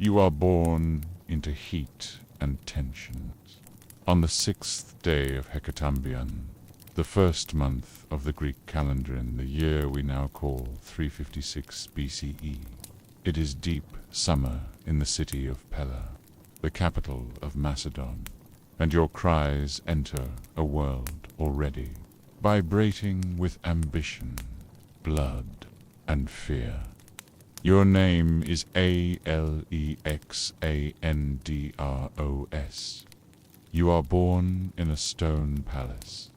You are born into heat and tensions. On the 6th day of Hecatombion, the first month of the Greek calendar in the year we now call 356 BCE, it is deep summer in the city of Pella, the capital of Macedon, and your cries enter a world already vibrating with ambition, blood, and fear. Your name is Alexandros. You are born in a stone palace,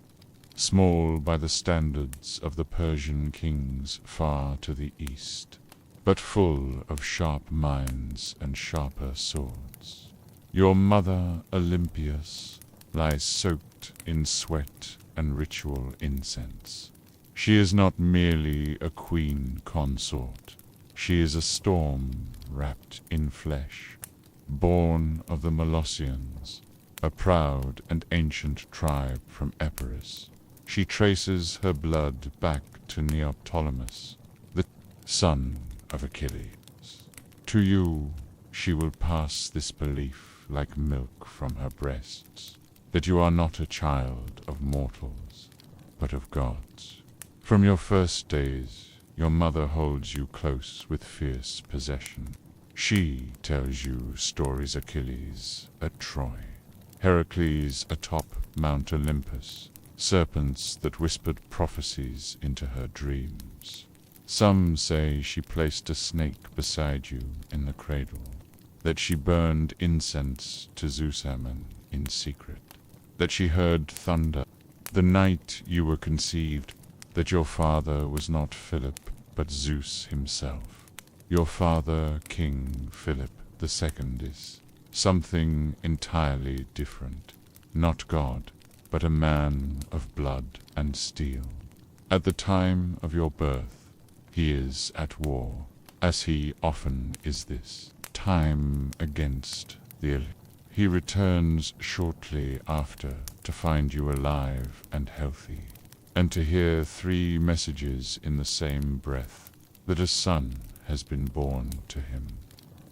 small by the standards of the Persian kings far to the east, but full of sharp minds and sharper swords. Your mother, Olympias, lies soaked in sweat and ritual incense. She is not merely a queen consort. She is a storm wrapped in flesh, born of the Molossians, a proud and ancient tribe from Epirus. She traces her blood back to Neoptolemus, the son of Achilles. To you, she will pass this belief like milk from her breasts, that you are not a child of mortals, but of gods. From your first days, your mother holds you close with fierce possession. She tells you stories Achilles at Troy, Heracles atop Mount Olympus, serpents that whispered prophecies into her dreams. Some say she placed a snake beside you in the cradle, that she burned incense to Zeus-Ammon in secret, that she heard thunder the night you were conceived, that your father was not Philip, but Zeus himself. Your father, King Philip II, is something entirely different, not God, but a man of blood and steel. At the time of your birth, he is at war, as he often is this time against the elect. He returns shortly after to find you alive and healthy, and to hear 3 messages in the same breath: that a son has been born to him,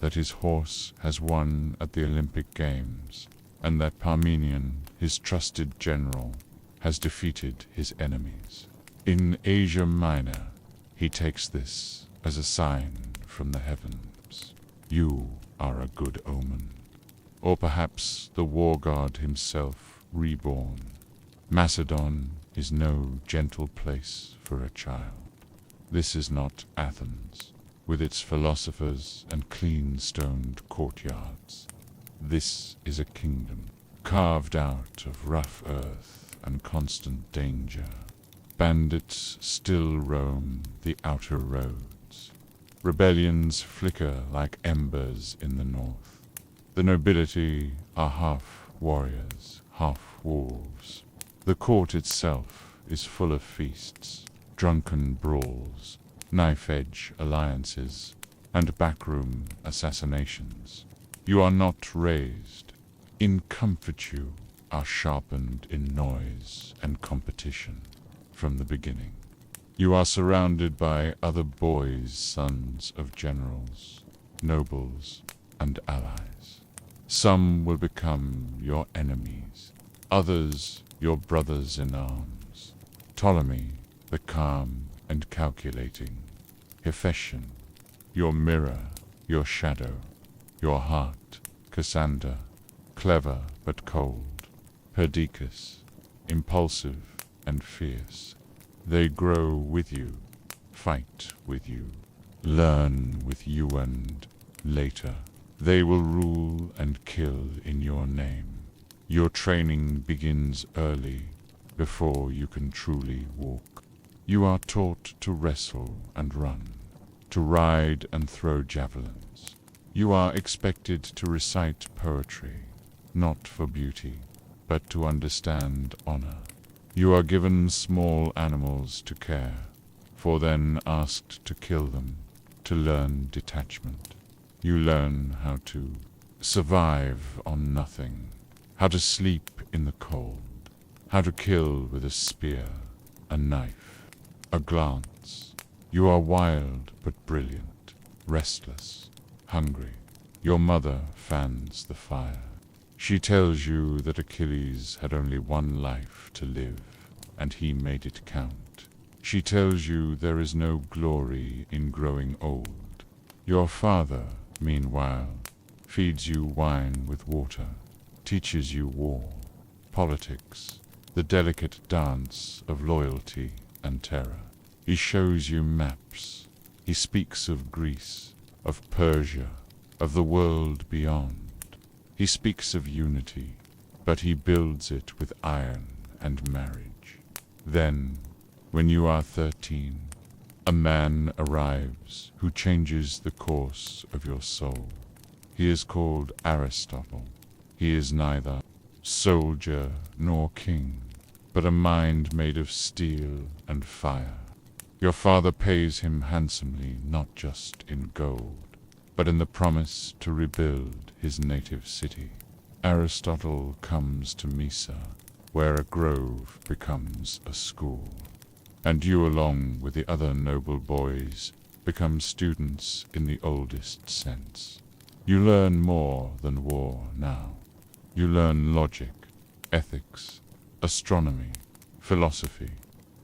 that his horse has won at the Olympic Games, and that Parmenion, his trusted general, has defeated his enemies. In Asia Minor, he takes this as a sign from the heavens. You are a good omen. Or perhaps the war god himself reborn. Macedon is no gentle place for a child. This is not Athens, with its philosophers and clean-stoned courtyards. This is a kingdom carved out of rough earth and constant danger. Bandits still roam the outer roads. Rebellions flicker like embers in the north. The nobility are half warriors, half wolves. The court itself is full of feasts, drunken brawls, knife-edge alliances, and backroom assassinations. You are not raised. In comfort you are sharpened in noise and competition from the beginning. You are surrounded by other boys, sons of generals, nobles, and allies. Some will become your enemies, others your brothers in arms. Ptolemy, the calm and calculating. Hephaestion, your mirror, your shadow. Your heart, Cassander, clever but cold. Perdiccas, impulsive and fierce. They grow with you, fight with you, learn with you, and later they will rule and kill in your name. Your training begins early, before you can truly walk. You are taught to wrestle and run, to ride and throw javelins. You are expected to recite poetry, not for beauty, but to understand honor. You are given small animals to care, for then asked to kill them, to learn detachment. You learn how to survive on nothing, how to sleep in the cold, how to kill with a spear, a knife, a glance. You are wild but brilliant, restless, hungry. Your mother fans the fire. She tells you that Achilles had only one life to live, and he made it count. She tells you there is no glory in growing old. Your father, meanwhile, feeds you wine with water, teaches you war, politics, the delicate dance of loyalty and terror. He shows you maps. He speaks of Greece, of Persia, of the world beyond. He speaks of unity, but he builds it with iron and marriage. Then, when you are 13, a man arrives who changes the course of your soul. He is called Aristotle. He is neither soldier nor king, but a mind made of steel and fire. Your father pays him handsomely, not just in gold, but in the promise to rebuild his native city. Aristotle comes to Mysa, where a grove becomes a school, and you, along with the other noble boys, become students in the oldest sense. You learn more than war now. You learn logic, ethics, astronomy, philosophy,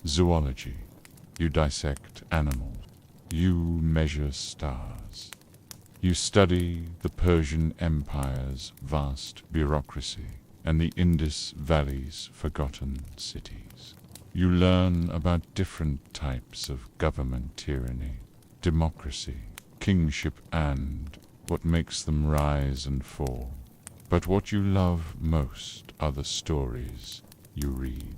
zoology. You dissect animals. You measure stars. You study the Persian Empire's vast bureaucracy and the Indus Valley's forgotten cities. You learn about different types of government tyranny, democracy, kingship, and what makes them rise and fall. But what you love most are the stories you read.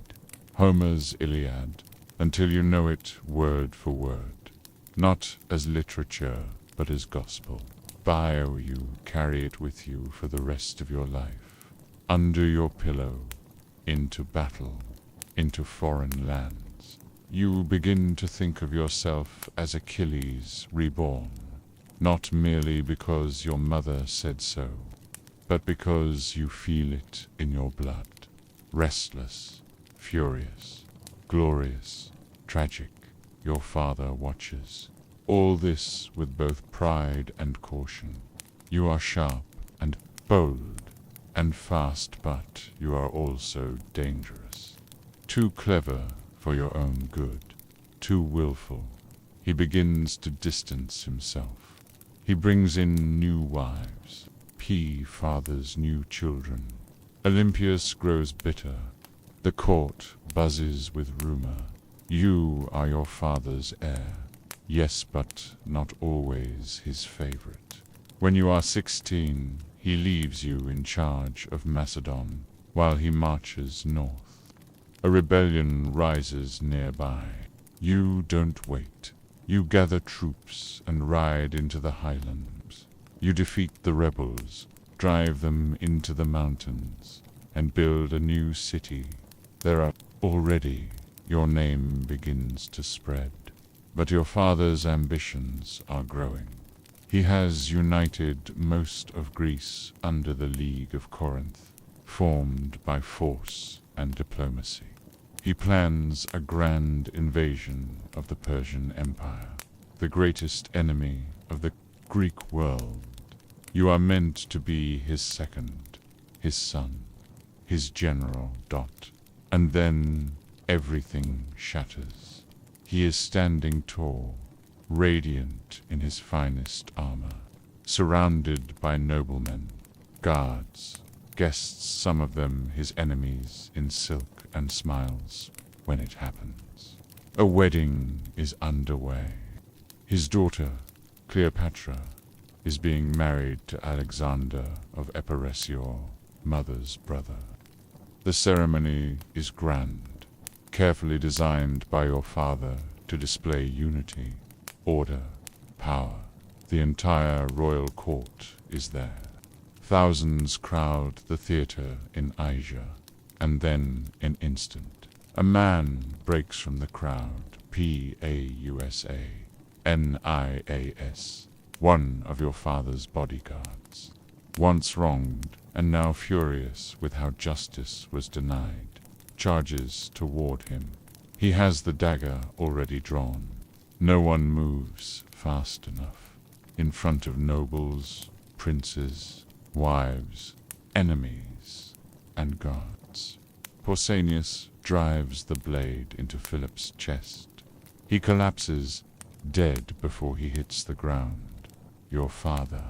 Homer's Iliad, until you know it word for word, not as literature, but as gospel. Bio you carry it with you for the rest of your life, under your pillow, into battle, into foreign lands. You begin to think of yourself as Achilles reborn, not merely because your mother said so, but because you feel it in your blood. Restless, furious, glorious, tragic, your father watches. All this with both pride and caution. You are sharp and bold and fast, but you are also dangerous. Too clever for your own good, too willful. He begins to distance himself. He brings in new wives. P fathers new children. Olympias grows bitter. The court buzzes with rumor. You are your father's heir. Yes, but not always his favorite. When you are 16, he leaves you in charge of Macedon while he marches north. A rebellion rises nearby. You don't wait. You gather troops and ride into the highlands. You defeat the rebels, drive them into the mountains, and build a new city. There are already your name begins to spread. But your father's ambitions are growing. He has united most of Greece under the League of Corinth, formed by force and diplomacy. He plans a grand invasion of the Persian Empire, the greatest enemy of the Greek world. You are meant to be his second, his son, his general. And then everything shatters. He is standing tall, radiant in his finest armor, surrounded by noblemen, guards, guests, some of them his enemies, in silk and smiles when it happens. A wedding is underway. His daughter, Cleopatra, is being married to Alexander of Epiresior, mother's brother. The ceremony is grand, carefully designed by your father to display unity, order, power. The entire royal court is there. Thousands crowd the theater in Asia, and then, in an instant, a man breaks from the crowd. P-A-U-S-A, N-I-A-S, one of your father's bodyguards. Once wronged, and now furious with how justice was denied, charges toward him. He has the dagger already drawn. No one moves fast enough. In front of nobles, princes, wives, enemies, and guards. Pausanias drives the blade into Philip's chest. He collapses, dead before he hits the ground. Your father,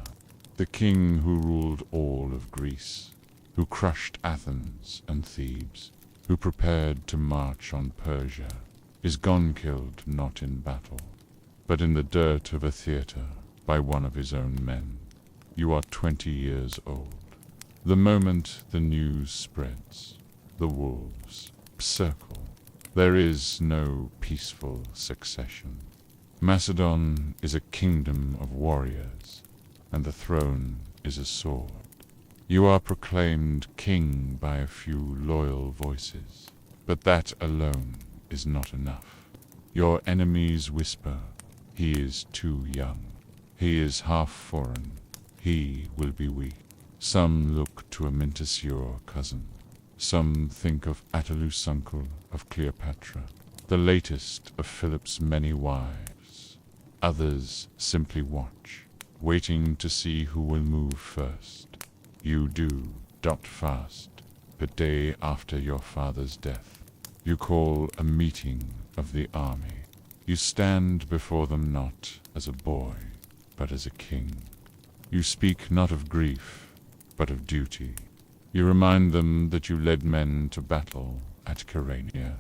the king who ruled all of Greece, who crushed Athens and Thebes, who prepared to march on Persia, is gone, killed not in battle, but in the dirt of a theater by one of his own men. You are 20 years old. The moment the news spreads, the wolves circle. There is no peaceful succession. Macedon is a kingdom of warriors, and the throne is a sword. You are proclaimed king by a few loyal voices, but that alone is not enough. Your enemies whisper, he is too young. He is half foreign. He will be weak. Some look to Amyntas, your cousin. Some think of Attalus, uncle of Cleopatra, the latest of Philip's many wives. Others simply watch, waiting to see who will move first. You do dot fast, the day after your father's death. You call a meeting of the army. You stand before them not as a boy, but as a king. You speak not of grief, but of duty. You remind them that you led men to battle at Chaeronea,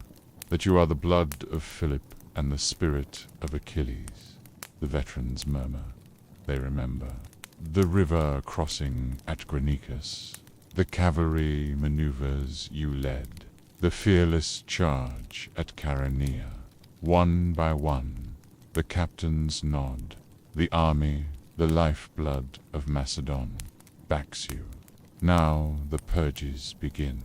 that you are the blood of Philip and the spirit of Achilles. The veterans murmur. They remember. The river crossing at Granicus, the cavalry maneuvers you led, the fearless charge at Chaeronea. One by one, the captains nod. The army, the lifeblood of Macedon, backs you. Now the purges begin.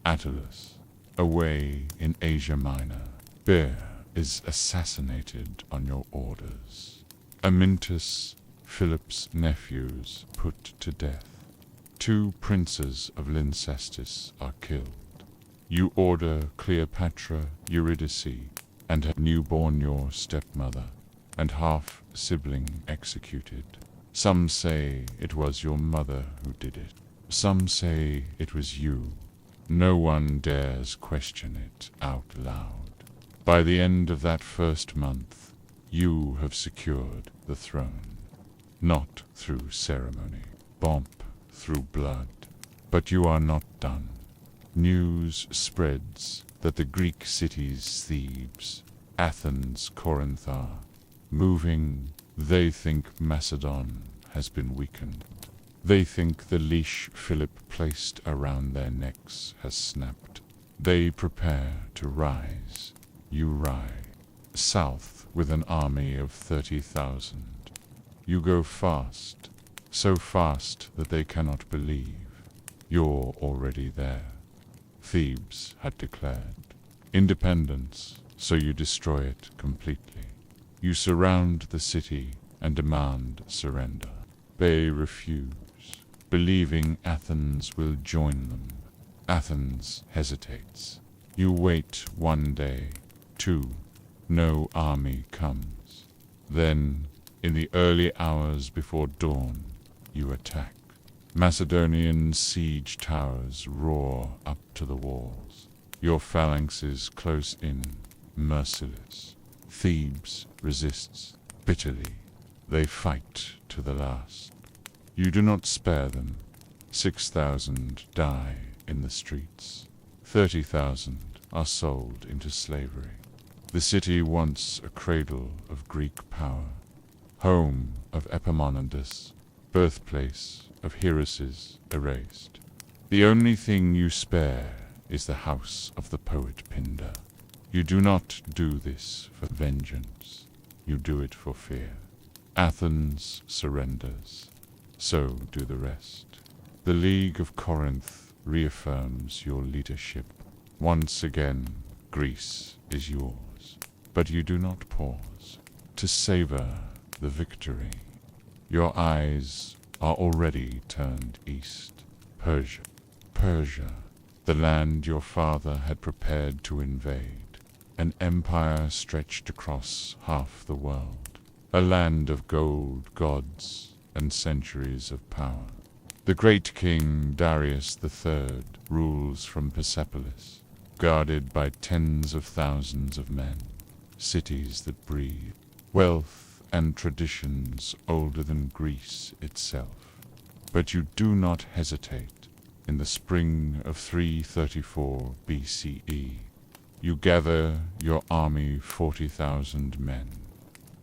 Attalus, away in Asia Minor, Bear is assassinated on your orders. Amyntas, Philip's nephews, put to death. 2 princes of Lyncestis are killed. You order Cleopatra, Eurydice, and her newborn your stepmother, and half-sibling executed. Some say it was your mother who did it. Some say it was you. No one dares question it out loud. By the end of that first month, you have secured the throne. Not through ceremony, pomp, through blood. But you are not done. News spreads that the Greek cities Thebes, Athens, Corinth are moving. They think Macedon has been weakened. They think the leash Philip placed around their necks has snapped. They prepare to rise. You ride south with an army of 30,000. You go fast, so fast that they cannot believe. You're already there. Thebes had declared independence, so you destroy it completely. You surround the city and demand surrender. They refuse, believing Athens will join them. Athens hesitates. You wait 1 day, 2. No army comes. Then, in the early hours before dawn, you attack. Macedonian siege towers roar up to the walls. Your phalanxes close in, merciless. Thebes resists bitterly. They fight to the last. You do not spare them. 6,000 die in the streets. 30,000 are sold into slavery. The city once a cradle of Greek power, home of Epaminondas, birthplace of Hyrieus erased. The only thing you spare is the house of the poet Pindar. You do not do this for vengeance. You do it for fear. Athens surrenders. So do the rest. The League of Corinth reaffirms your leadership. Once again, Greece is yours. But you do not pause to savor the victory. Your eyes are already turned east. Persia, Persia, the land your father had prepared to invade. An empire stretched across half the world. A land of gold gods and centuries of power. The great king Darius III rules from Persepolis, guarded by tens of thousands of men, cities that breathe wealth and traditions older than Greece itself. But you do not hesitate. In the spring of 334 BCE, you gather your army 40,000 men,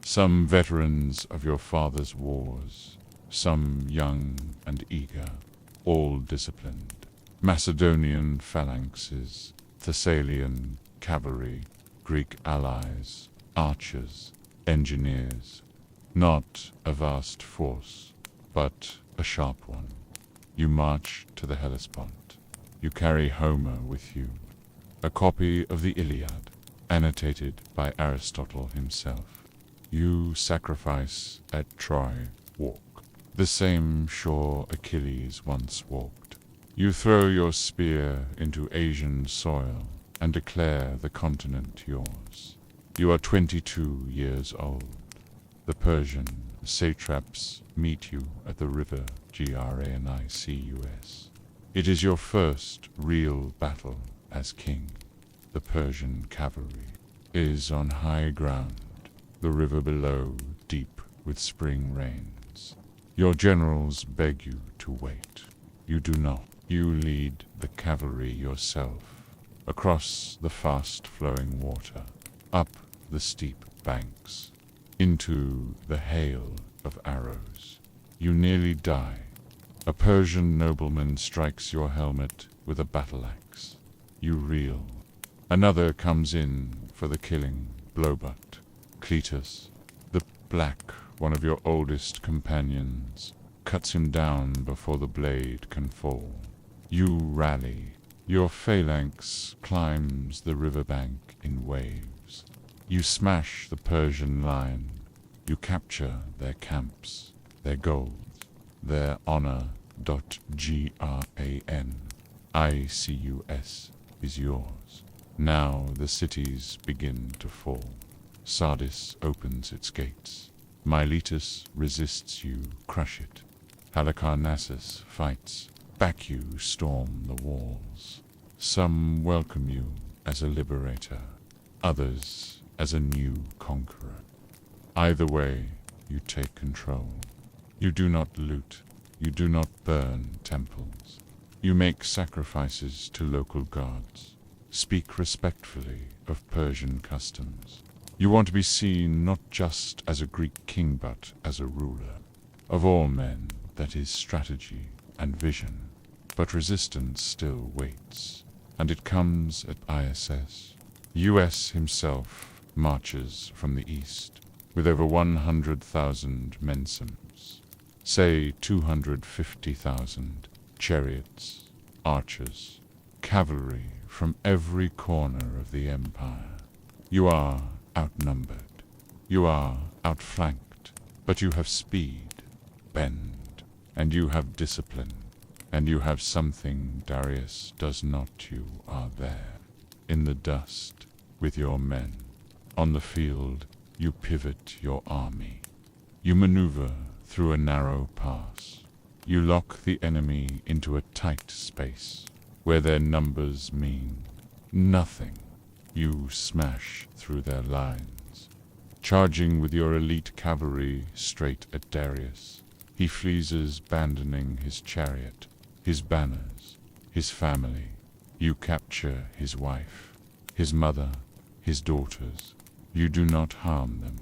some veterans of your father's wars, some young and eager, all disciplined. Macedonian phalanxes, Thessalian cavalry, Greek allies, archers, engineers. Not a vast force, but a sharp one. You march to the Hellespont. You carry Homer with you, a copy of the Iliad, annotated by Aristotle himself. You sacrifice at Troy walk, the same shore Achilles once walked. You throw your spear into Asian soil and declare the continent yours. You are 22 years old. The Persian satraps meet you at the river Granicus. It is your first real battle as king. The Persian cavalry is on high ground, the river below deep with spring rains. Your generals beg you to wait. You do not. You lead the cavalry yourself, across the fast-flowing water, up the steep banks, into the hail of arrows. You nearly die. A Persian nobleman strikes your helmet with a battle-axe. You reel. Another comes in for the killing blowbutt. Cletus, the black, one of your oldest companions, cuts him down before the blade can fall. You rally. Your phalanx climbs the riverbank in waves. You smash the Persian line. You capture their camps, their gold, their honor. Granicus is yours. Now the cities begin to fall. Sardis opens its gates. Miletus resists you, crush it. Halicarnassus fights. Back you storm the walls. Some welcome you as a liberator, others as a new conqueror. Either way, you take control. You do not loot. You do not burn temples. You make sacrifices to local gods. Speak respectfully of Persian customs. You want to be seen not just as a Greek king, but as a ruler. Of all men, that is strategy and vision. But resistance still waits, and it comes at ISS. US himself marches from the east, with over 100,000 mensims, say 250,000 chariots, archers, cavalry from every corner of the empire. You are outnumbered, you are outflanked, but you have speed, bend, and you have discipline. And you have something Darius does not. You are there, in the dust, with your men. On the field, you pivot your army. You maneuver through a narrow pass. You lock the enemy into a tight space, where their numbers mean nothing. You smash through their lines, charging with your elite cavalry straight at Darius. He flees, abandoning his chariot, his banners, his family. You capture his wife, his mother, his daughters. You do not harm them.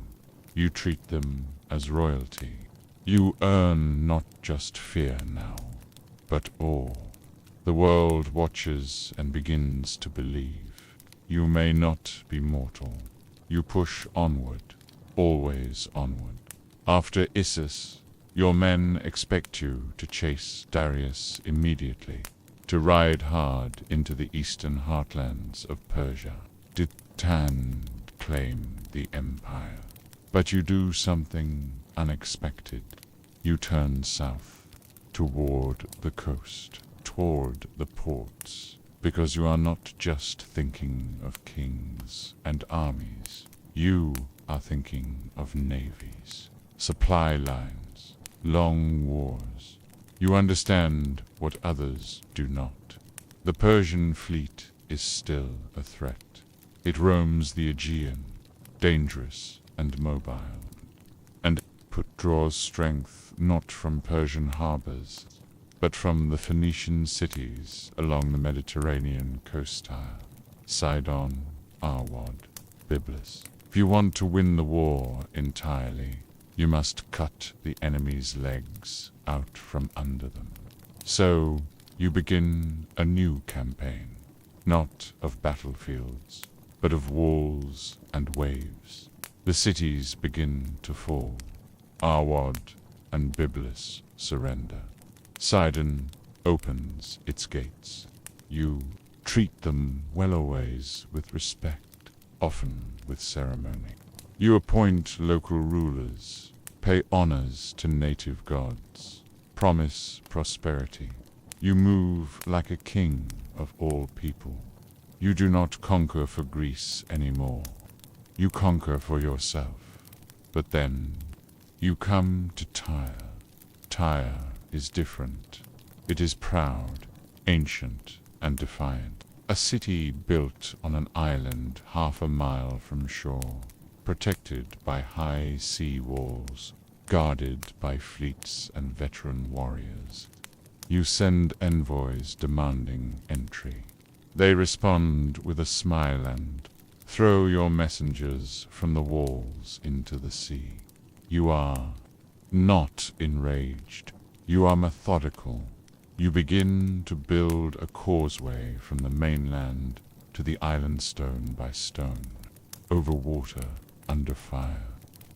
You treat them as royalty. You earn not just fear now, but awe. The world watches and begins to believe. You may not be mortal. You push onward, always onward. After Issus, your men expect you to chase Darius immediately, to ride hard into the eastern heartlands of Persia. Did Tan claim the empire? But you do something unexpected. You turn south, toward the coast, toward the ports, because you are not just thinking of kings and armies. You are thinking of navies, supply lines, long wars. You understand what others do not. The Persian fleet is still a threat. It roams the Aegean, dangerous and mobile, and draws strength not from Persian harbors, but from the Phoenician cities along the Mediterranean coastline, Sidon, Arwad, Byblos. If you want to win the war entirely, you must cut the enemy's legs out from under them. So you begin a new campaign, not of battlefields, but of walls and waves. The cities begin to fall. Arwad and Byblos surrender. Sidon opens its gates. You treat them well always with respect, often with ceremony. You appoint local rulers, pay honors to native gods, promise prosperity. You move like a king of all people. You do not conquer for Greece anymore. You conquer for yourself. But then you come to Tyre. Tyre is different. It is proud, ancient, and defiant. A city built on an island 1/2 mile from shore, protected by high sea walls, guarded by fleets and veteran warriors. You send envoys demanding entry. They respond with a smile and throw your messengers from the walls into the sea. You are not enraged. You are methodical. You begin to build a causeway from the mainland to the island stone by stone, over water, under fire.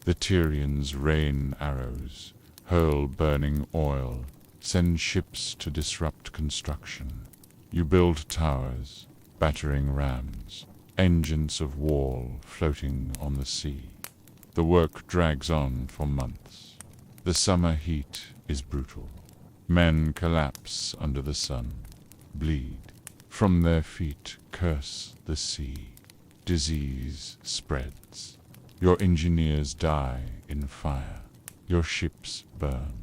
The Tyrians rain arrows, hurl burning oil, send ships to disrupt construction. You build towers, battering rams, engines of war floating on the sea. The work drags on for months. The summer heat is brutal. Men collapse under the sun, bleed. From their feet curse the sea. Disease spreads. Your engineers die in fire. Your ships burn.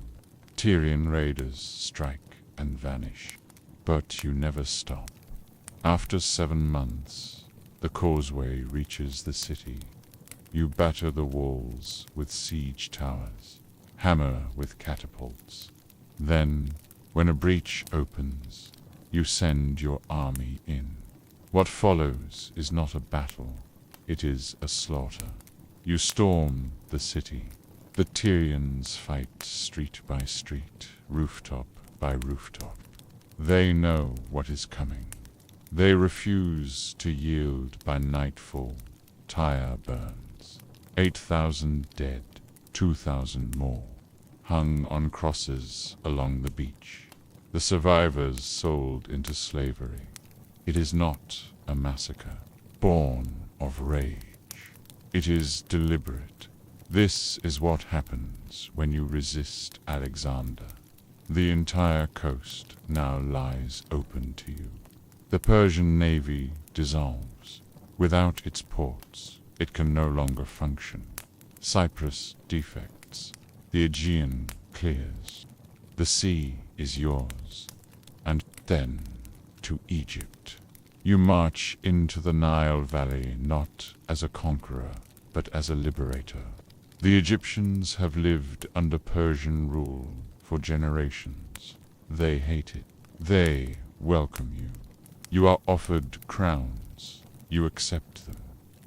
Tyrian raiders strike and vanish. But you never stop. After 7 months, the causeway reaches the city. You batter the walls with siege towers, hammer with catapults. Then, when a breach opens, you send your army in. What follows is not a battle, it is a slaughter. You storm the city. The Tyrians fight street by street, rooftop by rooftop. They know what is coming. They refuse to yield by nightfall. Tyre burns. 8,000 dead, 2,000 more, hung on crosses along the beach. The survivors sold into slavery. It is not a massacre, born of rage. It is deliberate. This is what happens when you resist Alexander. The entire coast now lies open to you. The Persian navy dissolves. Without its ports, it can no longer function. Cyprus defects. The Aegean clears. The sea is yours. And then to Egypt. You march into the Nile Valley not as a conqueror, but as a liberator. The Egyptians have lived under Persian rule for generations. They hate it. They welcome you. You are offered crowns. You accept them.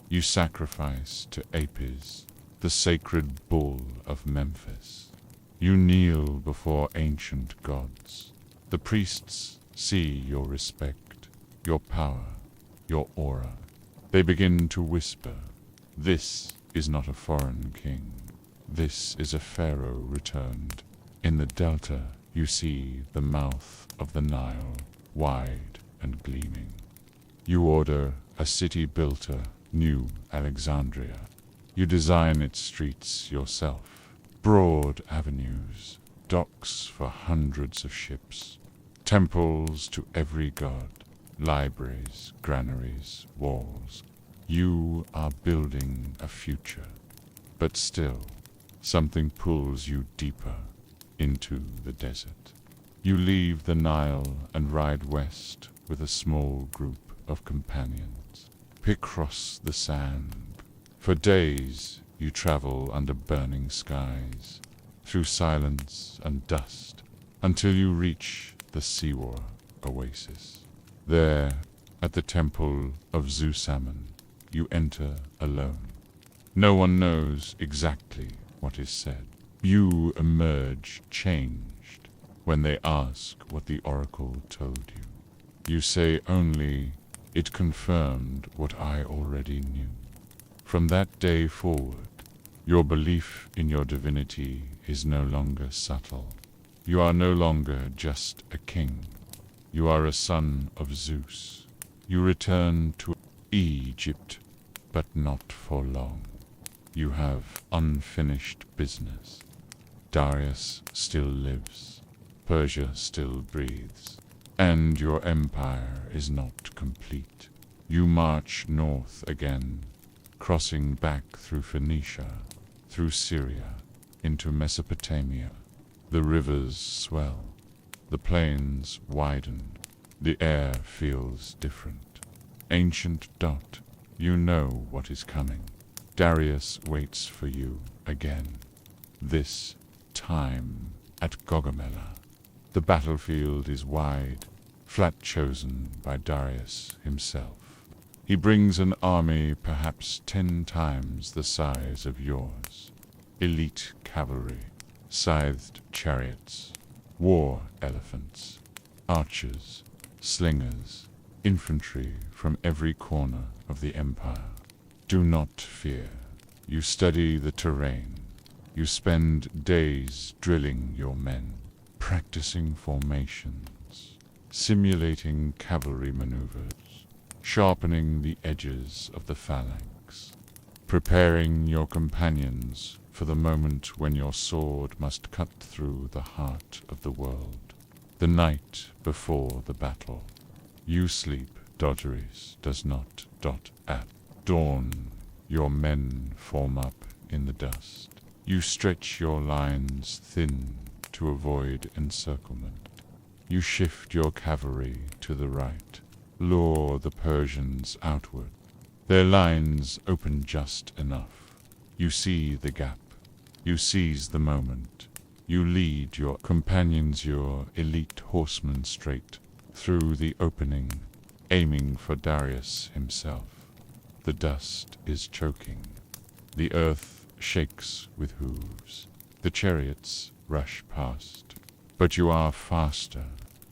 You sacrifice to Apis, the sacred bull of Memphis. You kneel before ancient gods. The priests see your respect, your power, your aura. They begin to whisper, "This is not a foreign king. This is a pharaoh returned." In the delta, you see the mouth of the Nile, wide and gleaming. You order a city built, New Alexandria. You design its streets yourself. Broad avenues, docks for hundreds of ships, temples to every god, libraries, granaries, walls. You are building a future. But still, something pulls you deeper. into the desert. You leave the Nile and ride west with a small group of companions. Pick across the sand. For days you travel under burning skies, through silence and dust, until you reach the Siwa oasis. There, at the temple of Zeus-Ammon, you enter alone. No one knows exactly what is said. You emerge changed when they ask what the oracle told you. You say only, "It confirmed what I already knew." From that day forward, your belief in your divinity is no longer subtle. You are no longer just a king. You are a son of Zeus. You return to Egypt, but not for long. You have unfinished business. Darius still lives. Persia still breathes. And your empire is not complete. You march north again, crossing back through Phoenicia, through Syria, into Mesopotamia. The rivers swell. The plains widen. The air feels different. Ancient Dot, you know what is coming. Darius waits for you again. This time at Gaugamela. The battlefield is wide, flat, chosen by Darius himself. He brings an army perhaps 10 times the size of yours. Elite cavalry, scythed chariots, war elephants, archers, slingers, infantry from every corner of the empire. Do not fear. You study the terrain. You spend days drilling your men, practicing formations, simulating cavalry maneuvers, sharpening the edges of the phalanx, preparing your companions for the moment when your sword must cut through the heart of the world. The night before the battle. You sleep, Dodgeris does not. At dawn, your men form up in the dust. You stretch your lines thin to avoid encirclement. You shift your cavalry to the right, lure the Persians outward. Their lines open just enough. You see the gap. You seize the moment. You lead your companions, your elite horsemen, straight through the opening, aiming for Darius himself. The dust is choking. The earth shakes with hooves. The chariots rush past. But you are faster.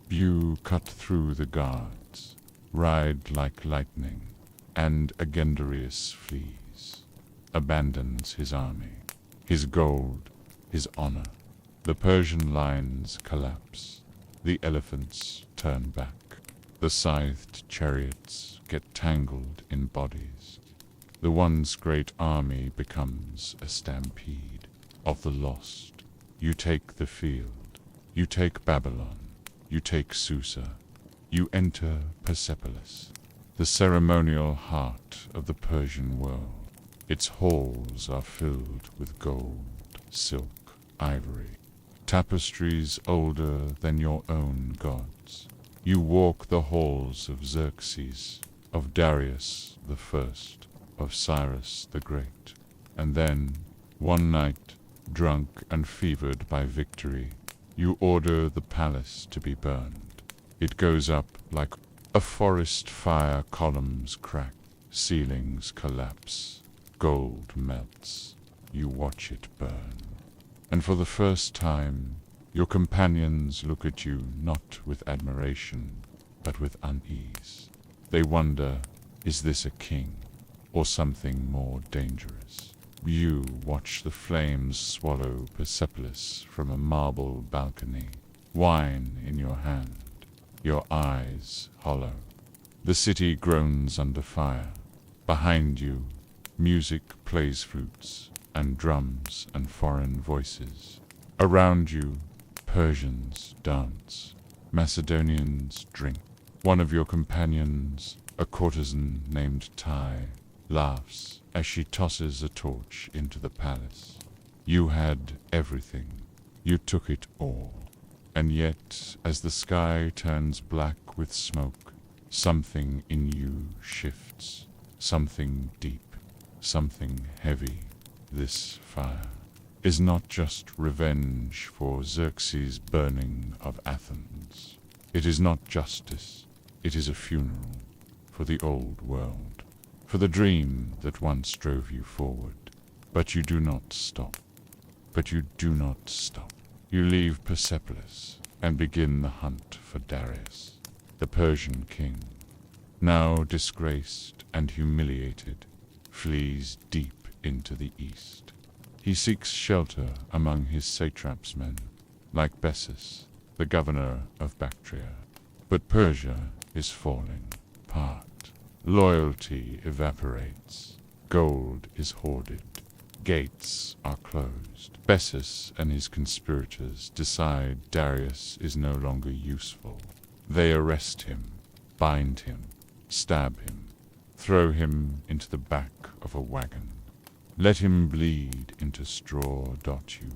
You cut through the guards, ride like lightning, and Agendarius flees, abandons his army, his gold, his honor. The Persian lines collapse. The elephants turn back. The scythed chariots get tangled in bodies. The once great army becomes a stampede of the lost. You take the field. You take Babylon. You take Susa. You enter Persepolis, the ceremonial heart of the Persian world. Its halls are filled with gold, silk, ivory, tapestries older than your own gods. You walk the halls of Xerxes, of Darius the First, of Cyrus the Great, and then, one night, drunk and fevered by victory, you order the palace to be burned. It goes up like a forest fire. Columns crack, ceilings collapse, gold melts. You watch it burn. And for the first time, your companions look at you not with admiration, but with unease. They wonder, is this a king, or something more dangerous? You watch the flames swallow Persepolis from a marble balcony, wine in your hand, your eyes hollow. The city groans under fire. Behind you, music plays flutes and drums and foreign voices. Around you, Persians dance, Macedonians drink. One of your companions, a courtesan named Tai, laughs as she tosses a torch into the palace. You had everything. You took it all. And yet, as the sky turns black with smoke, something in you shifts. Something deep, something heavy. This fire is not just revenge for Xerxes' burning of Athens. It is not justice. It is a funeral for the old world, for the dream that once drove you forward. But you do not stop. But you do not stop. You leave Persepolis and begin the hunt for Darius, the Persian king. Now disgraced and humiliated, flees deep into the east. He seeks shelter among his satraps' men, like Bessus, the governor of Bactria. But Persia is falling apart. Loyalty evaporates. Gold is hoarded. Gates are closed. Bessus and his conspirators decide Darius is no longer useful. They arrest him, bind him, stab him, throw him into the back of a wagon. Let him bleed into straw. You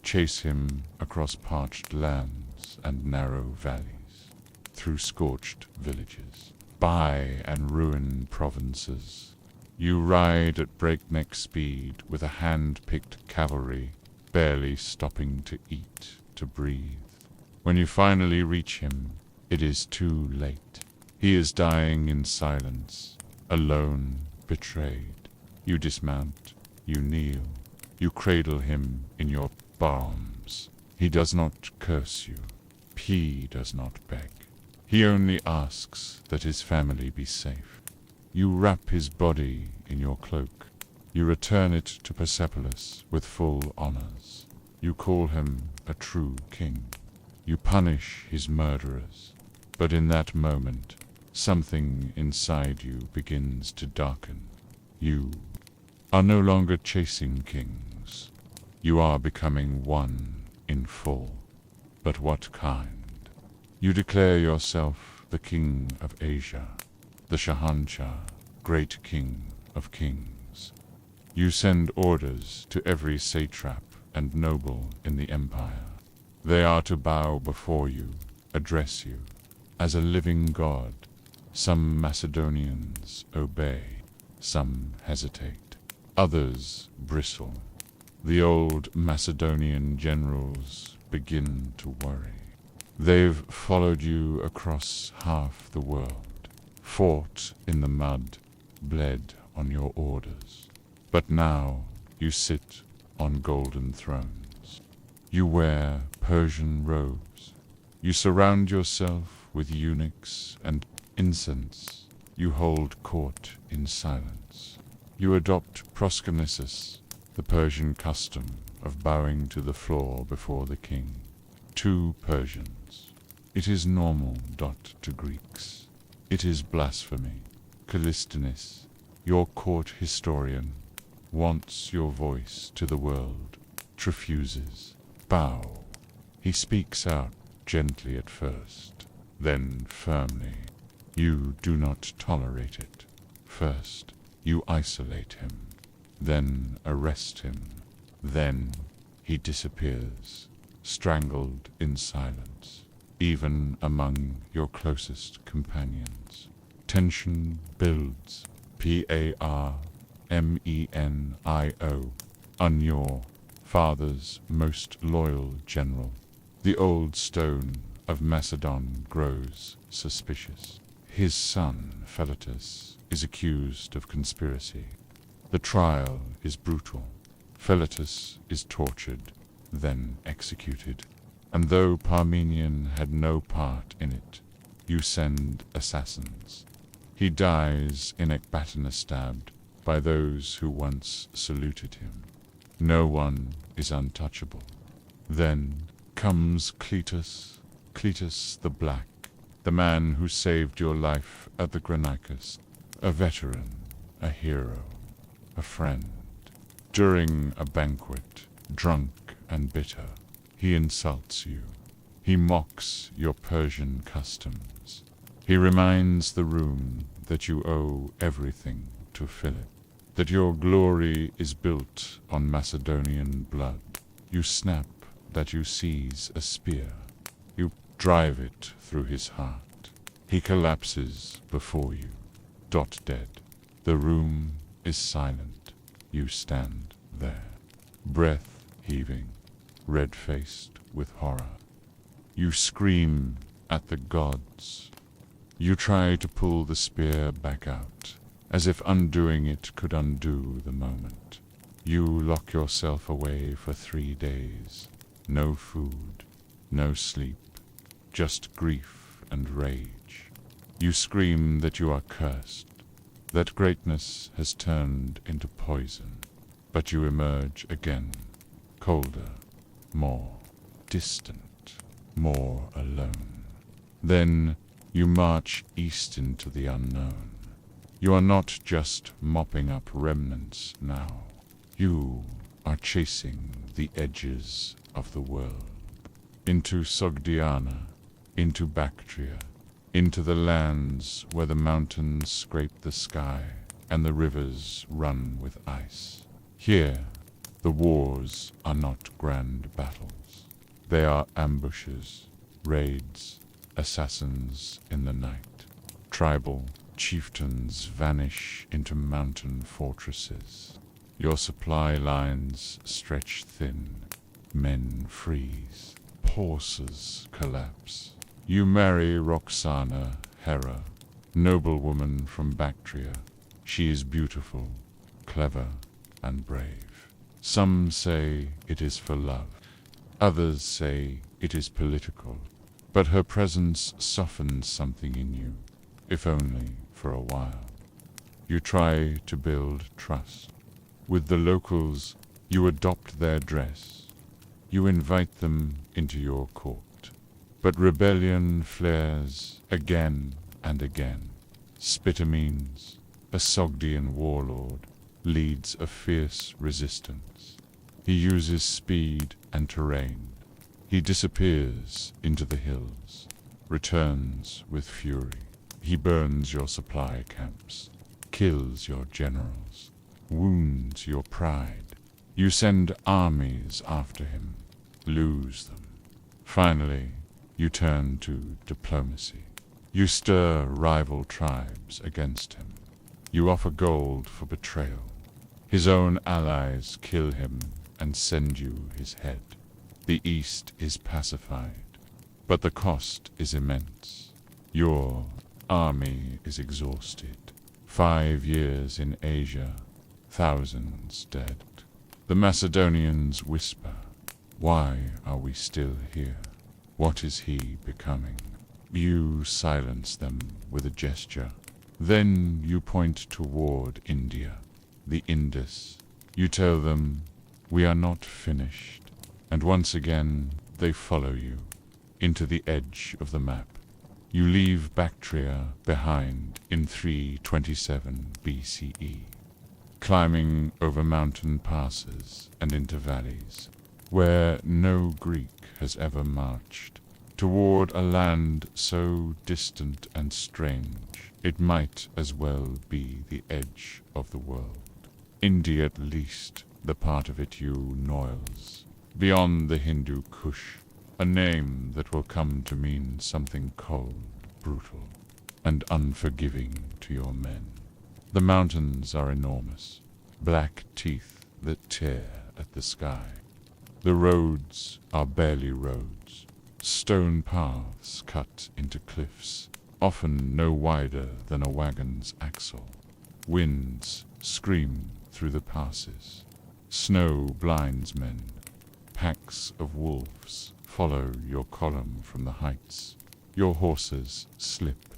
chase him across parched lands and narrow valleys, through scorched villages, by and ruin provinces. You ride at breakneck speed with a hand-picked cavalry, barely stopping to eat, to breathe. When you finally reach him, it is too late. He is dying in silence, alone, betrayed. You dismount, you kneel, you cradle him in your arms. He does not curse you. He does not beg. He only asks that his family be safe. You wrap his body in your cloak. You return it to Persepolis with full honors. You call him a true king. You punish his murderers. But in that moment, something inside you begins to darken. You are no longer chasing kings. You are becoming one in full. But what kind? You declare yourself the king of Asia, the Shahanshah, great king of kings. You send orders to every satrap and noble in the empire. They are to bow before you, address you as a living god. Some Macedonians obey, some hesitate, others bristle. The old Macedonian generals begin to worry. They've followed you across half the world, fought in the mud, bled on your orders. But now you sit on golden thrones. You wear Persian robes. You surround yourself with eunuchs and incense. You hold court in silence. You adopt proskynesis, the Persian custom of bowing to the floor before the king. To Persians, it is normal. To Greeks, it is blasphemy. Callisthenes, your court historian, wants your voice to the world, refuses. Bow. He speaks out gently at first, then firmly. You do not tolerate it. First, you isolate him, then arrest him, then he disappears, strangled in silence, even among your closest companions. Tension builds, Parmenio, on your father's most loyal general. The old stone of Macedon grows suspicious. His son, Philotas, is accused of conspiracy. The trial is brutal. Philotas is tortured, then executed. And though Parmenion had no part in it, you send assassins. He dies in Ecbatana, stabbed by those who once saluted him. No one is untouchable. Then comes Cletus, Cletus the Black, the man who saved your life at the Granicus, a veteran, a hero, a friend. During a banquet, drunk and bitter, he insults you. He mocks your Persian customs. He reminds the room that you owe everything to Philip, that your glory is built on Macedonian blood. You snap that you seize a spear. You drive it through his heart. He collapses before you, dead. The room is silent. You stand there, breath heaving, red-faced with horror. You scream at the gods. You try to pull the spear back out, as if undoing it could undo the moment. You lock yourself away for 3 days. No food, no sleep, just grief and rage. You scream that you are cursed, that greatness has turned into poison. But you emerge again, colder, more distant, more alone. Then you march east into the unknown. You are not just mopping up remnants now. You are chasing the edges of the world. Into Sogdiana, into Bactria, into the lands where the mountains scrape the sky and the rivers run with ice. Here, the wars are not grand battles. They are ambushes, raids, assassins in the night. Tribal chieftains vanish into mountain fortresses. Your supply lines stretch thin. Men freeze. Horses collapse. You marry Roxana Hera, noblewoman from Bactria. She is beautiful, clever, and brave. Some say it is for love. Others say it is political. But her presence softens something in you, if only for a while. You try to build trust. With the locals, you adopt their dress. You invite them into your court. But rebellion flares again and again. Spitamines, a Sogdian warlord, leads a fierce resistance. He uses speed and terrain. He disappears into the hills, returns with fury. He burns your supply camps, kills your generals, wounds your pride. You send armies after him, lose them. Finally, you turn to diplomacy. You stir rival tribes against him. You offer gold for betrayal. His own allies kill him and send you his head. The East is pacified, but the cost is immense. Your army is exhausted. 5 years in Asia, thousands dead. The Macedonians whisper, "Why are we still here? What is he becoming?" You silence them with a gesture. Then you point toward India, the Indus. You tell them, "We are not finished." And once again they follow you into the edge of the map. You leave Bactria behind in 327 BCE, climbing over mountain passes and into valleys, where no Greek has ever marched, toward a land so distant and strange it might as well be the edge of the world. India, at least, the part of it you Noils, beyond the Hindu Kush, a name that will come to mean something cold, brutal, and unforgiving to your men. The mountains are enormous, black teeth that tear at the sky. The roads are barely roads, stone paths cut into cliffs, often no wider than a wagon's axle. Winds scream through the passes. Snow blinds men. Packs of wolves follow your column from the heights. Your horses slip.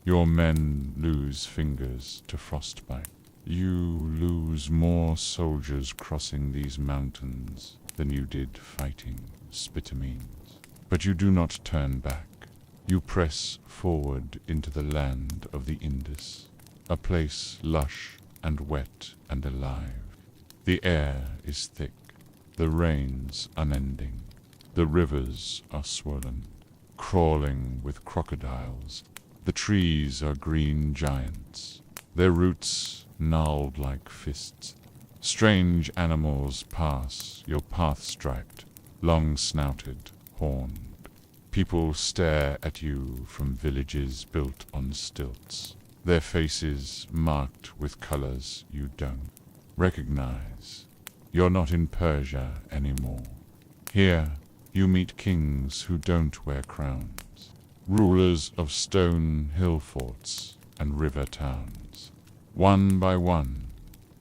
Your men lose fingers to frostbite. You lose more soldiers crossing these mountains than you did fighting Spitamines. But you do not turn back. You press forward into the land of the Indus, a place lush and wet and alive. The air is thick, the rains unending. The rivers are swollen, crawling with crocodiles. The trees are green giants, their roots gnarled like fists. Strange animals pass, your path striped. long-snouted, horned. People stare at you from villages built on stilts, their faces marked with colors you don't recognize. You're not in Persia anymore. Here, you meet kings who don't wear crowns, rulers of stone hill forts and river towns. One by one,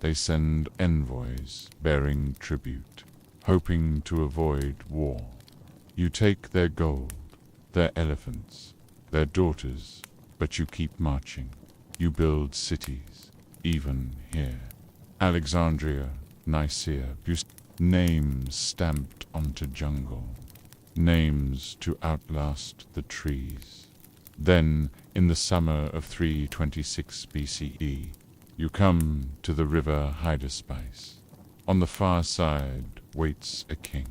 they send envoys bearing tribute, hoping to avoid war. You take their gold, their elephants, their daughters, but you keep marching. You build cities, even here. Alexandria, Nicaea, names stamped onto jungle, names to outlast the trees. Then, in the summer of 326 BCE, you come to the river Hydaspes. On the far side waits a king,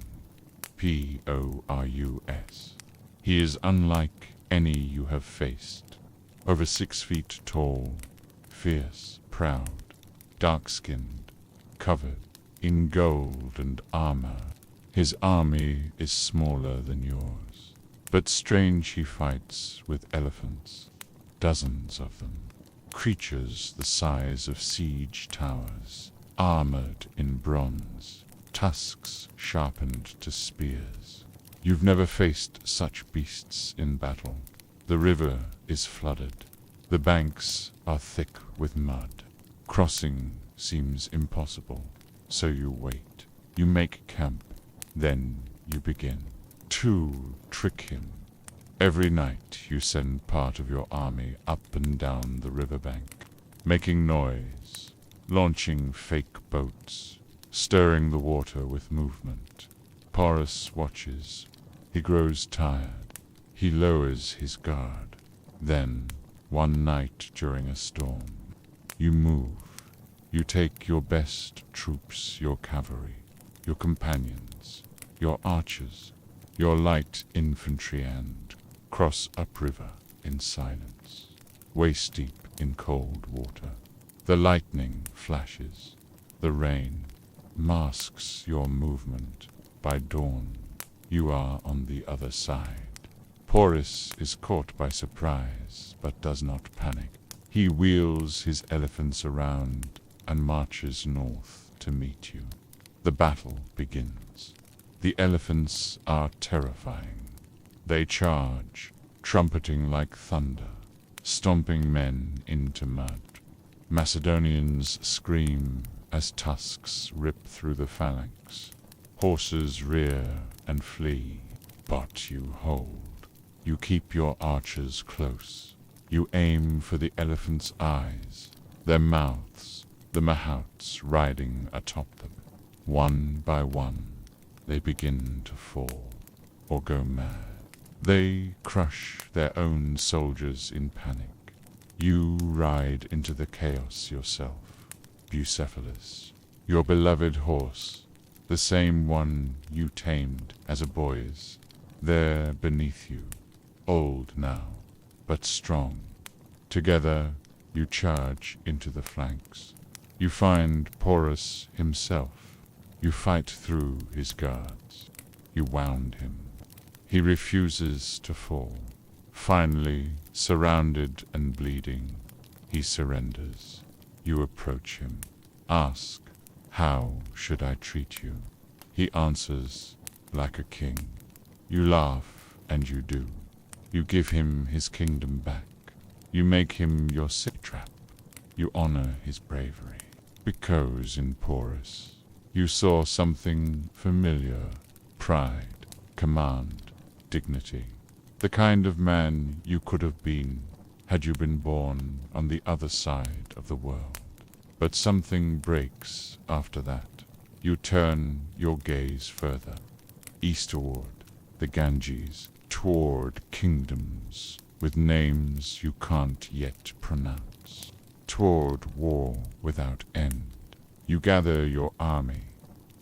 Porus. He is unlike any you have faced. Over 6 feet tall, fierce, proud, dark-skinned, covered in gold and armor. His army is smaller than yours, but strange he fights with elephants, dozens of them, creatures the size of siege towers, armored in bronze, tusks sharpened to spears. You've never faced such beasts in battle. The river is flooded. The banks are thick with mud. Crossing seems impossible, so you wait. You make camp, then you begin to trick him. Every night you send part of your army up and down the riverbank, making noise, launching fake boats, stirring the water with movement. Porus watches. He grows tired. He lowers his guard. Then, one night during a storm, you move. You take your best troops, your cavalry, your companions, your archers, your light infantry, and cross upriver in silence, waist-deep in cold water. The lightning flashes. The rain masks your movement. By dawn, you are on the other side. Porus is caught by surprise, but does not panic. He wheels his elephants around and marches north to meet you. The battle begins. The elephants are terrifying. They charge, trumpeting like thunder, stomping men into mud. Macedonians scream as tusks rip through the phalanx. Horses rear and flee, but you hold. You keep your archers close. You aim for the elephants' eyes, their mouths, the mahouts riding atop them. One by one, they begin to fall or go mad. They crush their own soldiers in panic. You ride into the chaos yourself, Bucephalus, your beloved horse, the same one you tamed as a boy's, there beneath you, old now, but strong. Together you charge into the flanks. You find Porus himself. You fight through his guards. You wound him. He refuses to fall. Finally, surrounded and bleeding, he surrenders. You approach him. Ask, "How should I treat you?" He answers, "Like a king." You laugh, and you do. You give him his kingdom back. You make him your satrap. You honor his bravery. Because in Porus, you saw something familiar: pride, command, dignity. The kind of man you could have been had you been born on the other side of the world. But something breaks after that. You turn your gaze further, eastward, the Ganges, toward kingdoms with names you can't yet pronounce, toward war without end. You gather your army.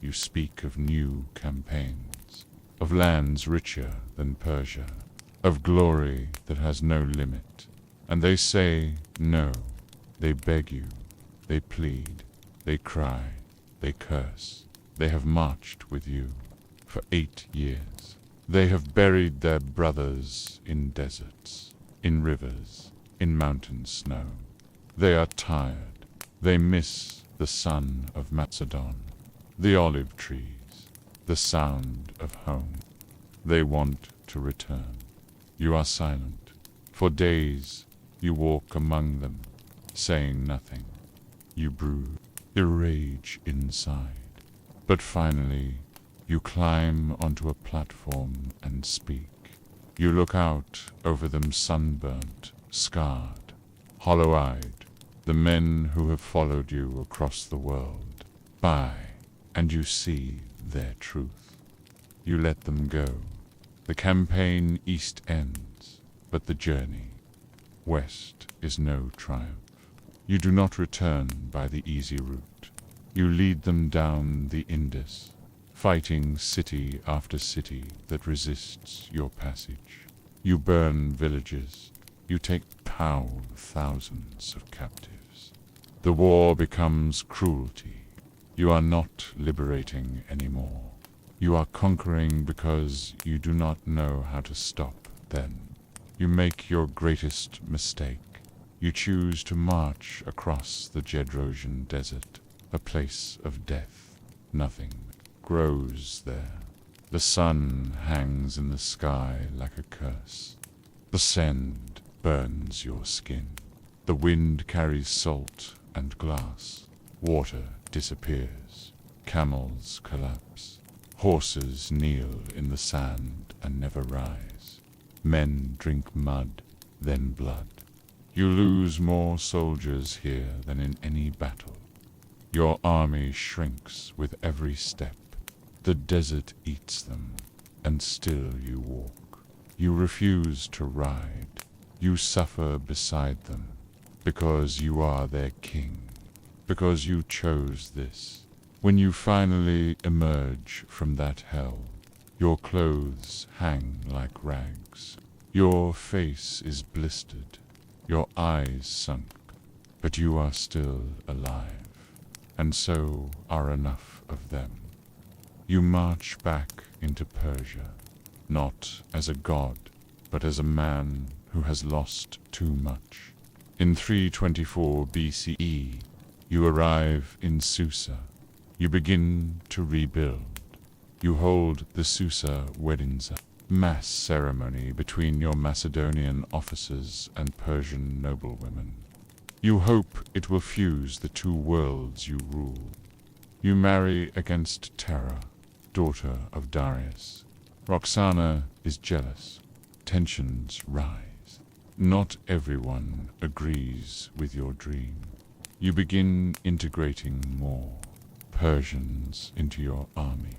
You speak of new campaigns, of lands richer than Persia, of glory that has no limit. And they say no. They beg you. They plead. They cry. They curse. They have marched with you. for 8 years. They have buried their brothers in deserts, in rivers, in mountain snow. They are tired. They miss the sun of Macedon, the olive trees, the sound of home. They want to return. You are silent. For days you walk among them, saying nothing. You brood, you rage inside. But finally, you climb onto a platform and speak. You look out over them, sunburnt, scarred, hollow-eyed, the men who have followed you across the world, by, and you see their truth. You let them go. The campaign east ends, but the journey west is no triumph. You do not return by the easy route. You lead them down the Indus, fighting city after city that resists your passage. You burn villages. You take thousands of captives. The war becomes cruelty. You are not liberating anymore. You are conquering because you do not know how to stop then. You make your greatest mistake. You choose to march across the Jedrosian desert, a place of death. Nothing grows there. The sun hangs in the sky like a curse. The sand burns your skin. The wind carries salt and glass. Water disappears. Camels collapse. Horses kneel in the sand and never rise. Men drink mud, then blood. You lose more soldiers here than in any battle. Your army shrinks with every step. The desert eats them, and still you walk. You refuse to ride. You suffer beside them, because you are their king, because you chose this. When you finally emerge from that hell, your clothes hang like rags. Your face is blistered, your eyes sunk, but you are still alive, and so are enough of them. You march back into Persia, not as a god, but as a man who has lost too much. In 324 BCE, you arrive in Susa. You begin to rebuild. You hold the Susa weddings, mass ceremony between your Macedonian officers and Persian noblewomen. You hope it will fuse the two worlds you rule. You marry against Terra, daughter of Darius. Roxana is jealous. Tensions rise. Not everyone agrees with your dream. You begin integrating more Persians into your army.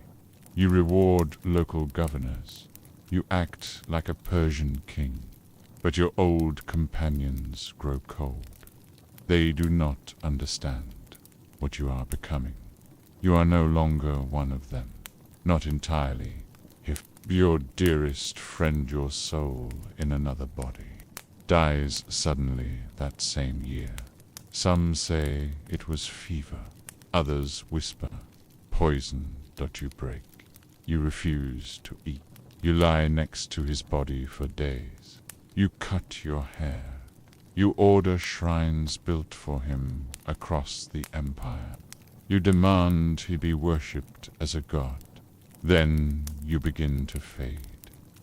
You reward local governors. You act like a Persian king. But your old companions grow cold. They do not understand what you are becoming. You are no longer one of them. Not entirely, if your dearest friend, your soul in another body, dies suddenly that same year. Some say it was fever. Others whisper, poison that you break. You refuse to eat. You lie next to his body for days. You cut your hair. You order shrines built for him across the empire. You demand he be worshipped as a god. Then you begin to fade.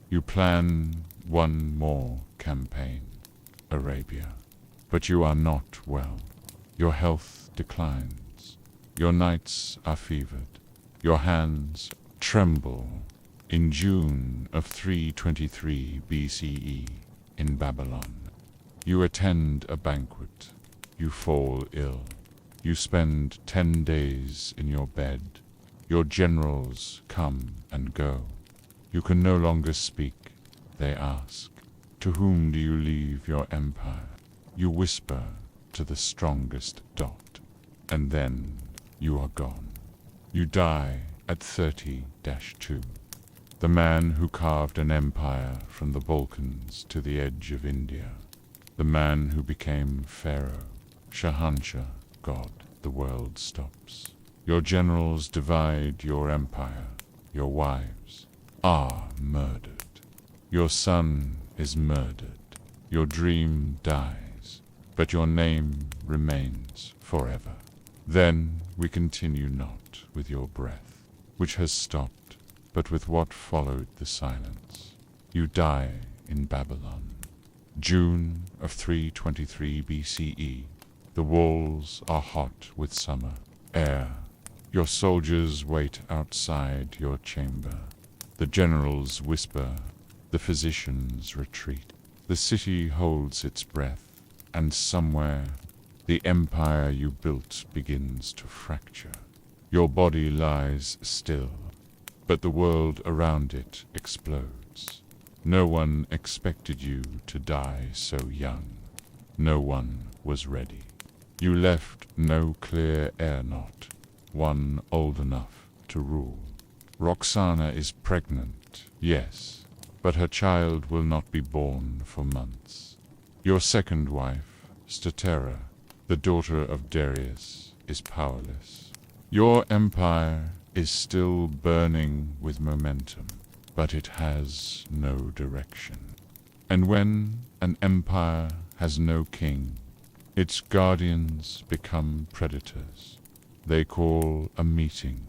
You plan one more campaign, Arabia. But you are not well. Your health declines. Your nights are fevered. Your hands tremble. In June of 323 BCE, in Babylon, you attend a banquet. You fall ill. You spend 10 days in your bed. Your generals come and go. You can no longer speak. They ask, to whom do you leave your empire? You whisper to the strongest dot, and then you are gone. You die at 30-2. The man who carved an empire from the Balkans to the edge of India. The man who became Pharaoh, Shahanshah, God. The world stops. Your generals divide your empire. your wives are murdered. Your son is murdered. Your dream dies, but your name remains forever. Then we continue not with your breath, which has stopped, but with what followed the silence. You die in Babylon. June of 323 BCE. The walls are hot with summer air. Your soldiers wait outside your chamber. The generals whisper, the physicians retreat. The city holds its breath, and somewhere the empire you built begins to fracture. Your body lies still, but the world around it explodes. No one expected you to die so young. No one was ready. You left no clear heir, not one old enough to rule. Roxana is pregnant, yes, but her child will not be born for months. Your second wife, Statera, the daughter of Darius, is powerless. Your empire is still burning with momentum, but it has no direction. And when an empire has no king, its guardians become predators. They call a meeting.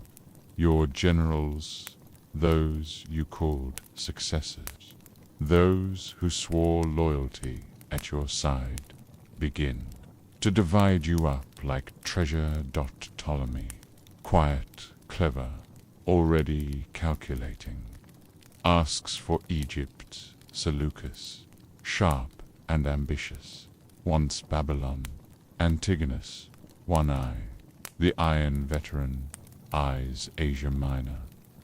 Your generals, those you called successors, those who swore loyalty at your side, begin to divide you up like treasure. Ptolemy, quiet, clever, already calculating, asks for Egypt. Seleucus, sharp and ambitious, wants Babylon. Antigonus, one eye, the iron veteran, eyes Asia Minor.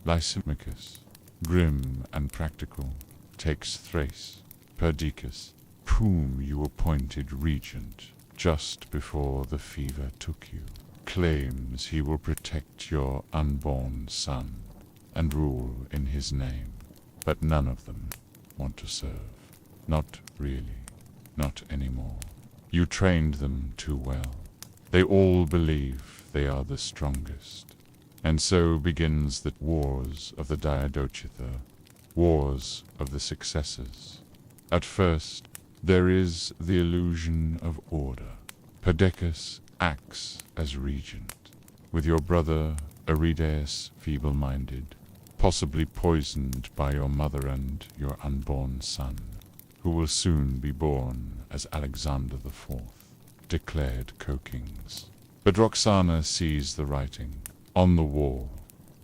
Lysimachus, grim and practical, takes Thrace. Perdiccas, whom you appointed regent just before the fever took you, claims he will protect your unborn son and rule in his name. But none of them want to serve. Not really. Not anymore. You trained them too well. They all believe they are the strongest. And so begins the wars of the Diadochitha, wars of the successors. At first, there is the illusion of order. Perdiccas acts as regent, with your brother Aridaeus feeble-minded, possibly poisoned by your mother and your unborn son, who will soon be born as Alexander IV, declared co-kings. But Roxana sees the writing on the wall.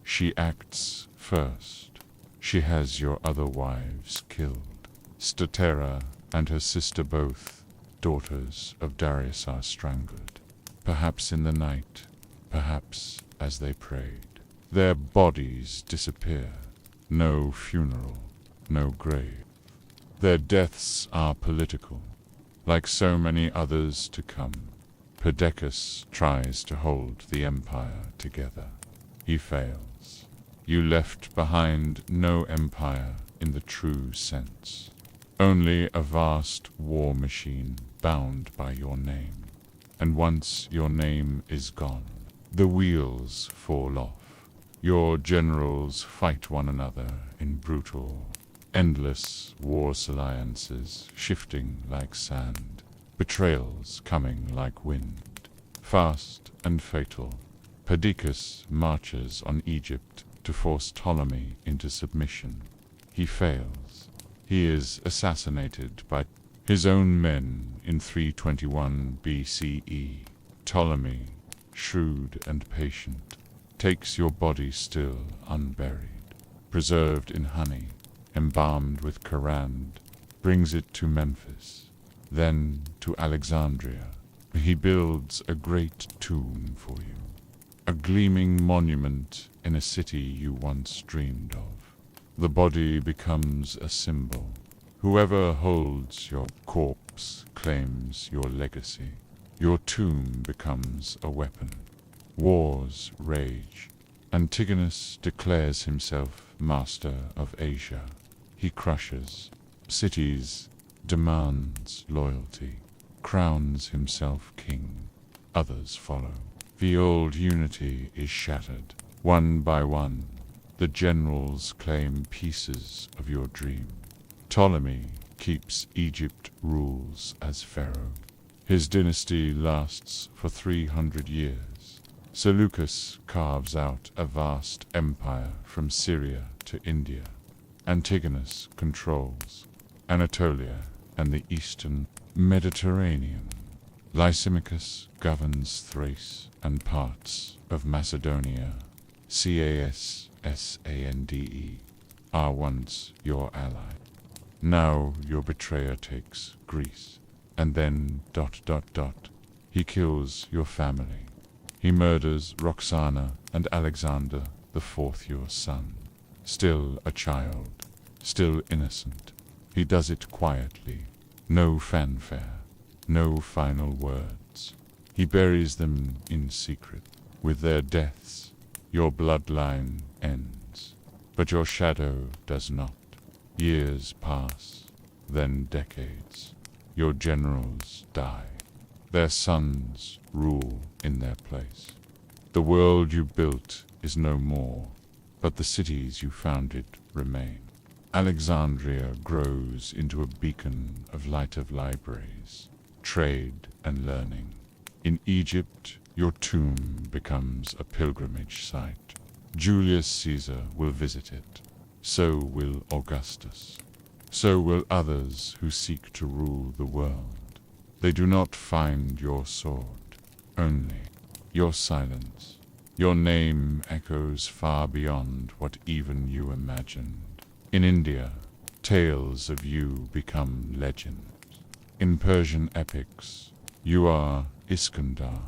She acts first. She has your other wives killed. Statera and her sister, both daughters of Darius, are strangled. Perhaps in the night, perhaps as they prayed. Their bodies disappear. No funeral, no grave. Their deaths are political, like so many others to come. Perdiccas tries to hold the empire together. He fails. You left behind no empire in the true sense, only a vast war machine bound by your name. And once your name is gone, the wheels fall off. Your generals fight one another in brutal, endless war alliances, shifting like sand, betrayals coming like wind. Fast and fatal, Perdiccas marches on Egypt to force Ptolemy into submission. He fails. He is assassinated by his own men in 321 BCE. Ptolemy, shrewd and patient, takes your body still unburied, preserved in honey, embalmed with Corand, brings it to Memphis, then to Alexandria. He builds a great tomb for you, a gleaming monument in a city you once dreamed of. The body becomes a symbol. Whoever holds your corpse claims your legacy. Your tomb becomes a weapon. Wars rage. Antigonus declares himself master of Asia. He crushes cities, demands loyalty, crowns himself king. Others follow. The old unity is shattered. One by one, The generals claim pieces of your dream. Ptolemy keeps Egypt rules as pharaoh. His dynasty lasts for 300 years. Seleucus carves out a vast empire from Syria to India. Antigonus controls Anatolia and the eastern Mediterranean. Lysimachus governs Thrace and parts of Macedonia. Cassande are once your ally. Now your betrayer takes Greece, and then ... He kills your family. He murders Roxana and Alexander the fourth, your son. Still a child, still innocent. He does it quietly. No fanfare, no final words. He buries them in secret. With their deaths, your bloodline ends. But your shadow does not. Years pass, then decades. Your generals die. Their sons rule in their place. The world you built is no more, but the cities you founded remain. Alexandria grows into a beacon of light of libraries, trade and learning. In Egypt, your tomb becomes a pilgrimage site. Julius Caesar will visit it. So will Augustus. So will others who seek to rule the world. They do not find your sword, only your silence. Your name echoes far beyond what even you imagined. In India, tales of you become legend. In Persian epics, you are Iskandar,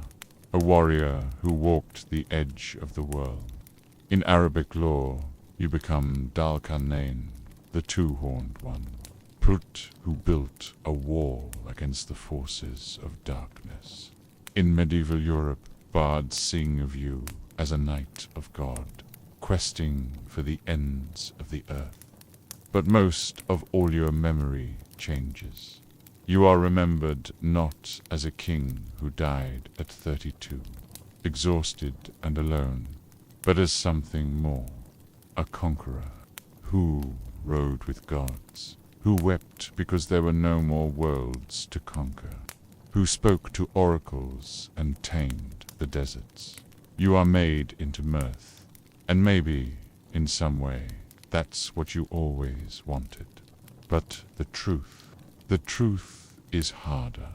a warrior who walked the edge of the world. In Arabic lore, you become Dal-Qarnayn, the two-horned one, Prut, who built a wall against the forces of darkness. In medieval Europe, bards sing of you as a knight of God, questing for the ends of the earth. But most of all your memory changes. You are remembered not as a king who died at 32, exhausted and alone, but as something more, a conqueror, who rode with gods, who wept because there were no more worlds to conquer, who spoke to oracles and tamed the deserts. You are made into mirth, and maybe, in some way, that's what you always wanted. But the truth is harder.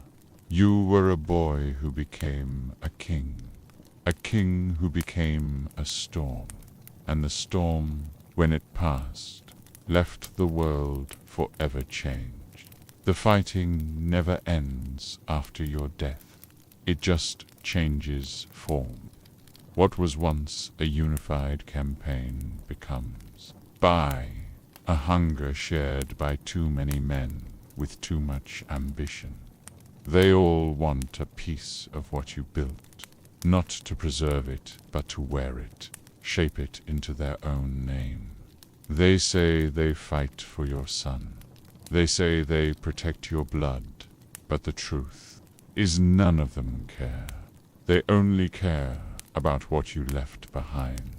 You were a boy who became a king who became a storm, and the storm, when it passed, left the world forever changed. The fighting never ends after your death. It just changes form. What was once a unified campaign becomes, by a hunger shared by too many men with too much ambition. They all want a piece of what you built, not to preserve it, but to wear it, shape it into their own name. They say they fight for your son. They say they protect your blood, but the truth is none of them care. They only care about what you left behind.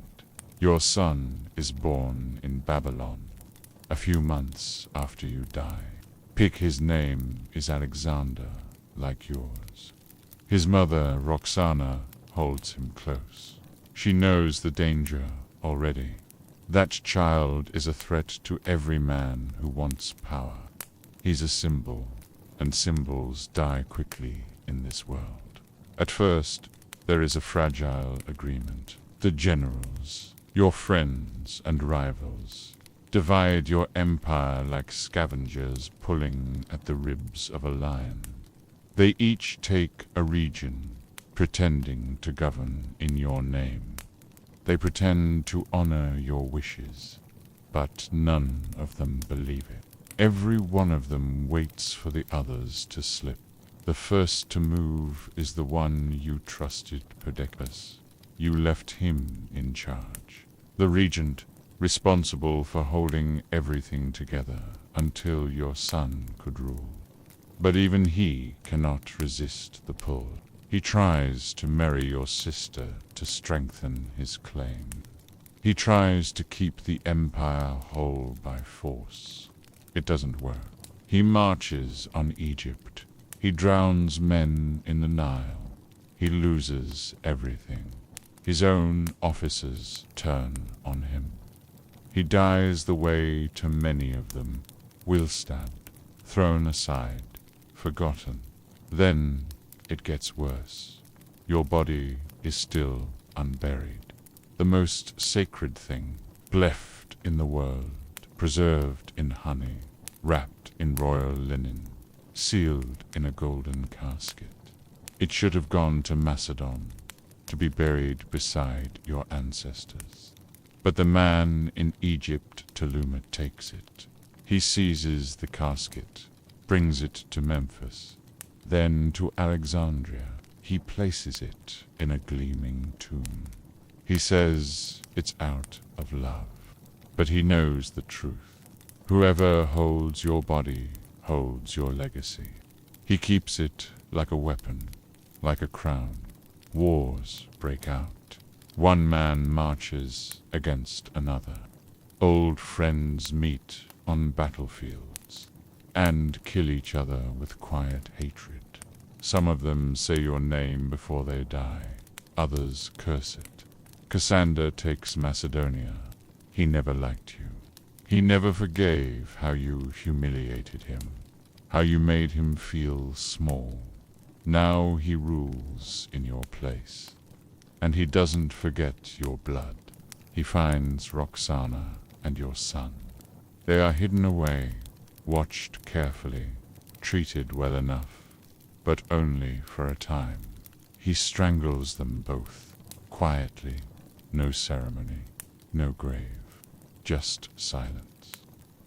Your son is born in Babylon, a few months after you die. Pick his name is Alexander, like yours. His mother, Roxana, holds him close. She knows the danger already. That child is a threat to every man who wants power. He's a symbol, and symbols die quickly in this world. At first, there is a fragile agreement. The generals, your friends and rivals, divide your empire like scavengers pulling at the ribs of a lion. They each take a region, pretending to govern in your name. They pretend to honor your wishes, but none of them believe it. Every one of them waits for the others to slip. The first to move is the one you trusted, Perdiccas. You left him in charge. The regent, responsible for holding everything together until your son could rule. But even he cannot resist the pull. He tries to marry your sister to strengthen his claim. He tries to keep the empire whole by force. It doesn't work. He marches on Egypt. He drowns men in the Nile. He loses everything. His own officers turn on him. He dies the way to many of them, will-stabbed, thrown aside, forgotten. Then it gets worse. Your body is still unburied. The most sacred thing, left in the world, preserved in honey, wrapped in royal linen, sealed in a golden casket. It should have gone to Macedon, to be buried beside your ancestors. But the man in Egypt, Teluma, takes it. He seizes the casket, brings it to Memphis, then to Alexandria. He places it in a gleaming tomb. He says it's out of love, but he knows the truth. Whoever holds your body holds your legacy. He keeps it like a weapon, like a crown. Wars break out. One man marches against another. Old friends meet on battlefields and kill each other with quiet hatred. Some of them say your name before they die. Others curse it. Cassander takes Macedonia. He never liked you. He never forgave how you humiliated him, how you made him feel small. Now he rules in your place, and he doesn't forget your blood. He finds Roxana and your son. They are hidden away, watched carefully, treated well enough, but only for a time. He strangles them both, quietly, no ceremony, no grave, just silence.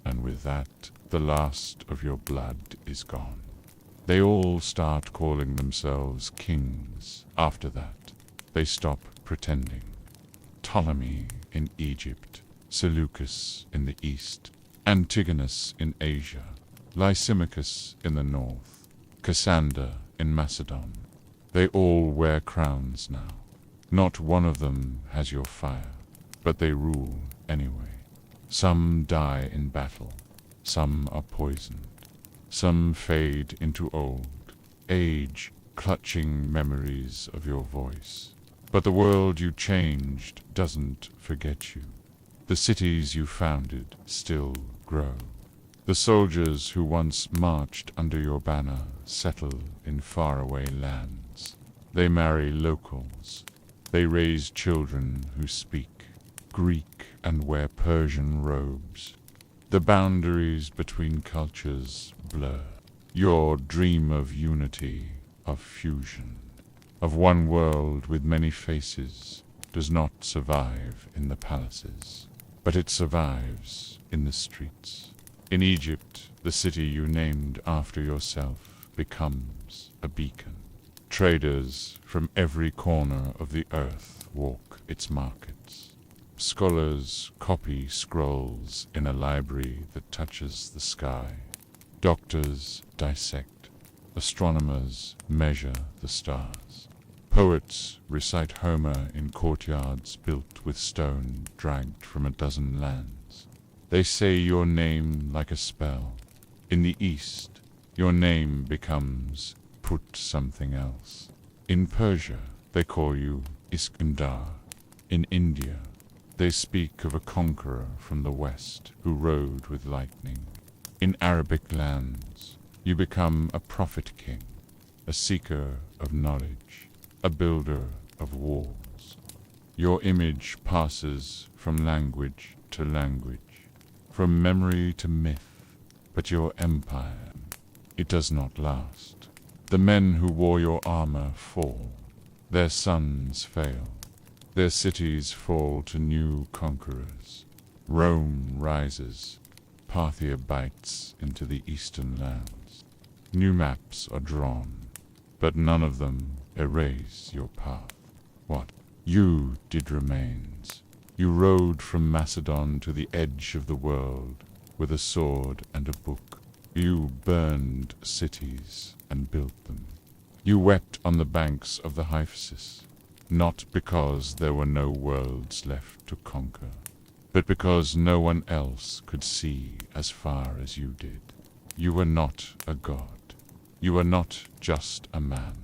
And with that, the last of your blood is gone. They all start calling themselves kings. After that, they stop pretending. Ptolemy in Egypt, Seleucus in the east, Antigonus in Asia, Lysimachus in the north, Cassander in Macedon. They all wear crowns now. Not one of them has your fire, but they rule anyway. Some die in battle, some are poisoned. Some fade into old age, clutching memories of your voice. But the world you changed doesn't forget you. The cities you founded still grow. The soldiers who once marched under your banner settle in faraway lands. They marry locals. They raise children who speak Greek and wear Persian robes. The boundaries between cultures blur. Your dream of unity, of fusion, of one world with many faces, does not survive in the palaces, but it survives in the streets. In Egypt, the city you named after yourself becomes a beacon. Traders from every corner of the earth walk its markets. Scholars copy scrolls in a library that touches the sky. Doctors dissect. Astronomers measure the stars. Poets recite Homer in courtyards built with stone dragged from a dozen lands. They say your name like a spell. In the East, your name becomes put something else. In Persia, they call you Iskandar. In India, they speak of a conqueror from the west who rode with lightning. In Arabic lands, you become a prophet king, a seeker of knowledge, a builder of walls. Your image passes from language to language, from memory to myth, but your empire, it does not last. The men who wore your armor fall. Their sons fail. Their cities fall to new conquerors. Rome rises. Parthia bites into the eastern lands. New maps are drawn, but none of them erase your path. What you did remains. You rode from Macedon to the edge of the world with a sword and a book. You burned cities and built them. You wept on the banks of the Hyphasis. not because there were no worlds left to conquer, but because no one else could see as far as you did. You were not a god. You were not just a man.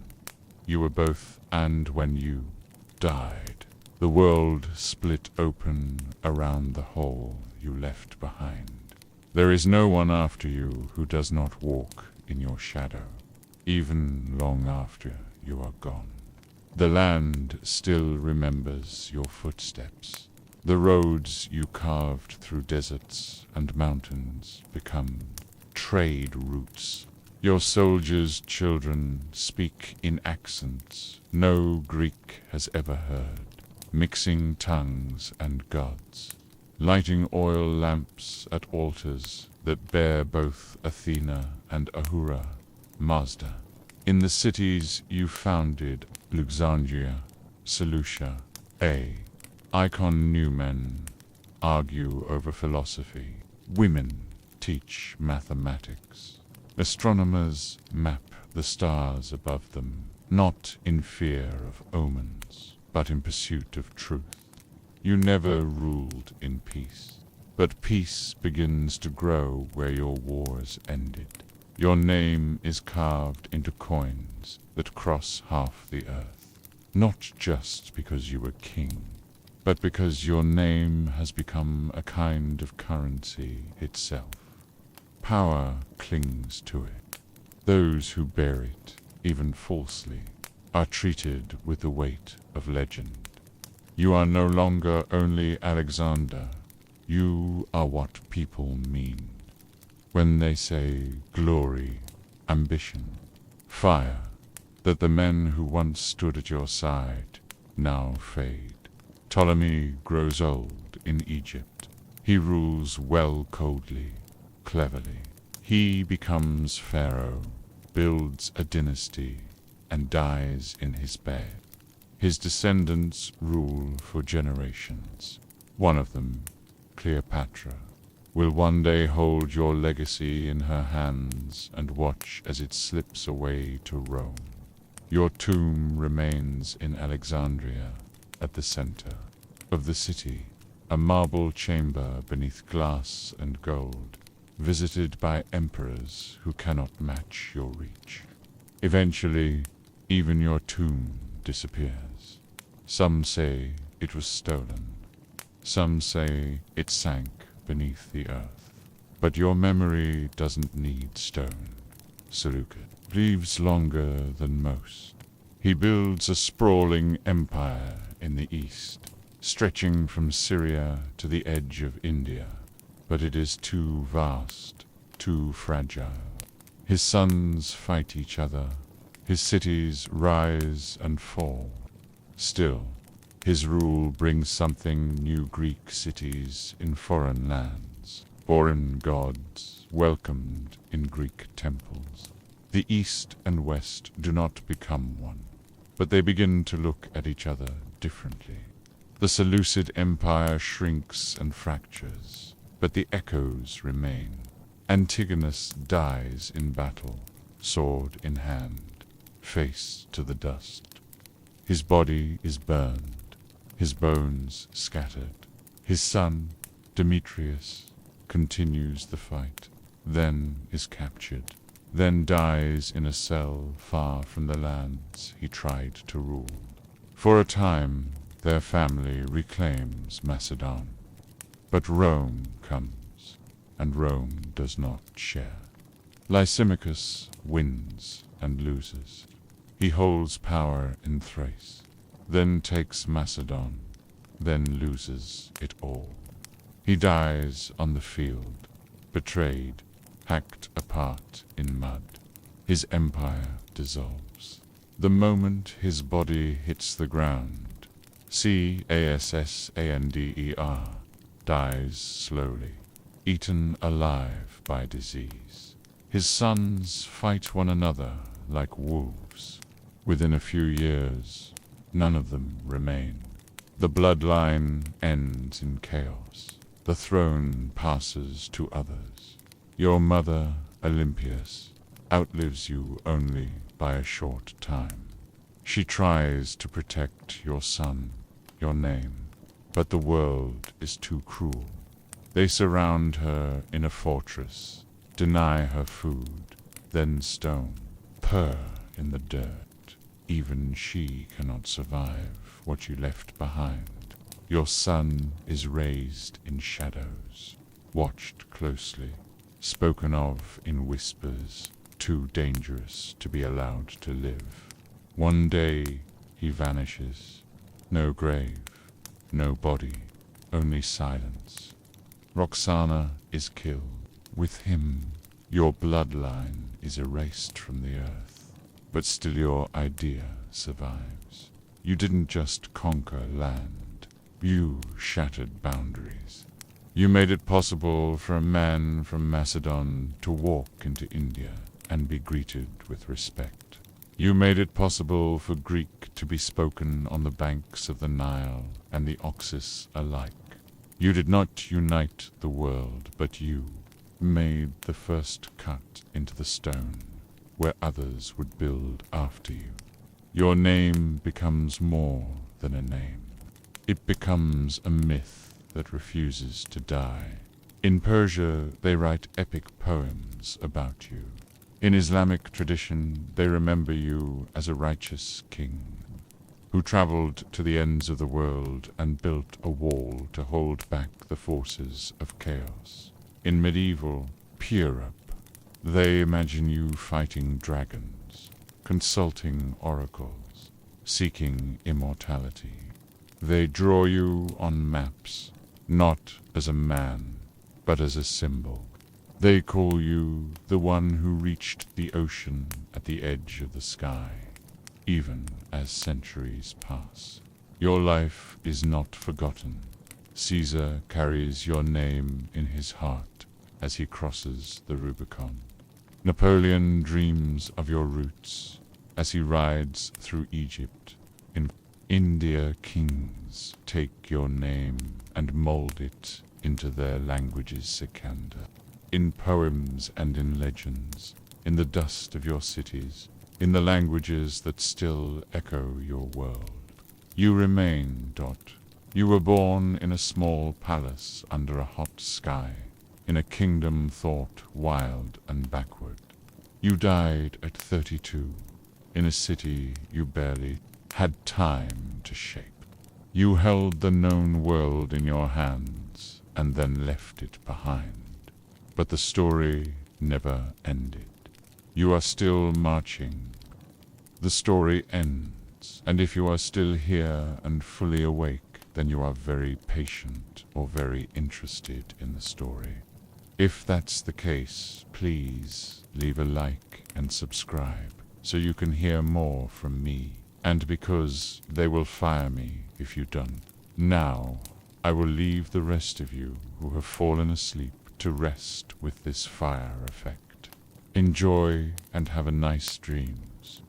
You were both, and when you died, the world split open around the hole you left behind. There is no one after you who does not walk in your shadow, even long after you are gone. The land still remembers your footsteps. The roads you carved through deserts and mountains become trade routes. Your soldiers' children speak in accents no Greek has ever heard, mixing tongues and gods, lighting oil lamps at altars that bear both Athena and Ahura Mazda. In the cities you founded, Alexandria, Seleucia, Icon, new men argue over philosophy. Women teach mathematics. Astronomers map the stars above them, not in fear of omens, but in pursuit of truth. You never ruled in peace, but peace begins to grow where your wars ended. Your name is carved into coins that cross half the earth, not just because you were king, but because your name has become a kind of currency itself. Power clings to it. Those who bear it, even falsely, are treated with the weight of legend. You are no longer only Alexander. You are what people mean when they say glory, ambition, fire, that the men who once stood at your side now fade. Ptolemy grows old in Egypt. He rules well, coldly, cleverly. He becomes pharaoh, builds a dynasty, and dies in his bed. His descendants rule for generations. One of them, Cleopatra, will one day hold your legacy in her hands and watch as it slips away to Rome. Your tomb remains in Alexandria, at the center of the city, a marble chamber beneath glass and gold, visited by emperors who cannot match your reach. Eventually, even your tomb disappears. Some say it was stolen. Some say it sank beneath the earth. But your memory doesn't need stone. Seleucid lives longer than most. He builds a sprawling empire in the east, stretching from Syria to the edge of India. But it is too vast, too fragile. His sons fight each other. His cities rise and fall. Still, his rule brings something: new Greek cities in foreign lands, foreign gods welcomed in Greek temples. The East and West do not become one, but they begin to look at each other differently. The Seleucid Empire shrinks and fractures, but the echoes remain. Antigonus dies in battle, sword in hand, face to the dust. His body is burned, his bones scattered. His son, Demetrius, continues the fight, then is captured, then dies in a cell far from the lands he tried to rule. For a time, their family reclaims Macedon. But Rome comes, and Rome does not share. Lysimachus wins and loses. He holds power in Thrace, then takes Macedon, then loses it all. He dies on the field, betrayed, hacked apart in mud. His empire dissolves. The moment his body hits the ground, Cassander dies slowly, eaten alive by disease. His sons fight one another like wolves. Within a few years, none of them remain. The bloodline ends in chaos. The throne passes to others. Your mother, Olympias, outlives you only by a short time. She tries to protect your son, your name, but the world is too cruel. They surround her in a fortress, deny her food, then stone, purr in the dirt. Even she cannot survive what you left behind. Your son is raised in shadows, watched closely, spoken of in whispers, too dangerous to be allowed to live. One day he vanishes. No grave, no body, only silence. Roxana is killed. With him, your bloodline is erased from the earth, but still your idea survives. You didn't just conquer land, you shattered boundaries. You made it possible for a man from Macedon to walk into India and be greeted with respect. You made it possible for Greek to be spoken on the banks of the Nile and the Oxus alike. You did not unite the world, but you made the first cut into the stone where others would build after you. Your name becomes more than a name. It becomes a myth that refuses to die. In Persia, they write epic poems about you. In Islamic tradition, they remember you as a righteous king who traveled to the ends of the world and built a wall to hold back the forces of chaos. In medieval Europe, they imagine you fighting dragons, consulting oracles, seeking immortality. They draw you on maps, not as a man, but as a symbol. They call you the one who reached the ocean at the edge of the sky, even as centuries pass. Your life is not forgotten. Caesar carries your name in his heart as he crosses the Rubicon. Napoleon dreams of your roots as he rides through Egypt. In India, kings take your name and mold it into their language's Sikandar. In poems and in legends, in the dust of your cities, in the languages that still echo your world. You remain, Dot. You were born in a small palace under a hot sky, in a kingdom thought wild and backward. You died at 32, in a city you barely had time to shape. You held the known world in your hands and then left it behind. But the story never ended. You are still marching. The story ends, and if you are still here and fully awake, then you are very patient or very interested in the story. If that's the case, please leave a like and subscribe so you can hear more from me, and because they will fire me if you don't. Now, I will leave the rest of you who have fallen asleep to rest with this fire effect. Enjoy and have a nice dreams.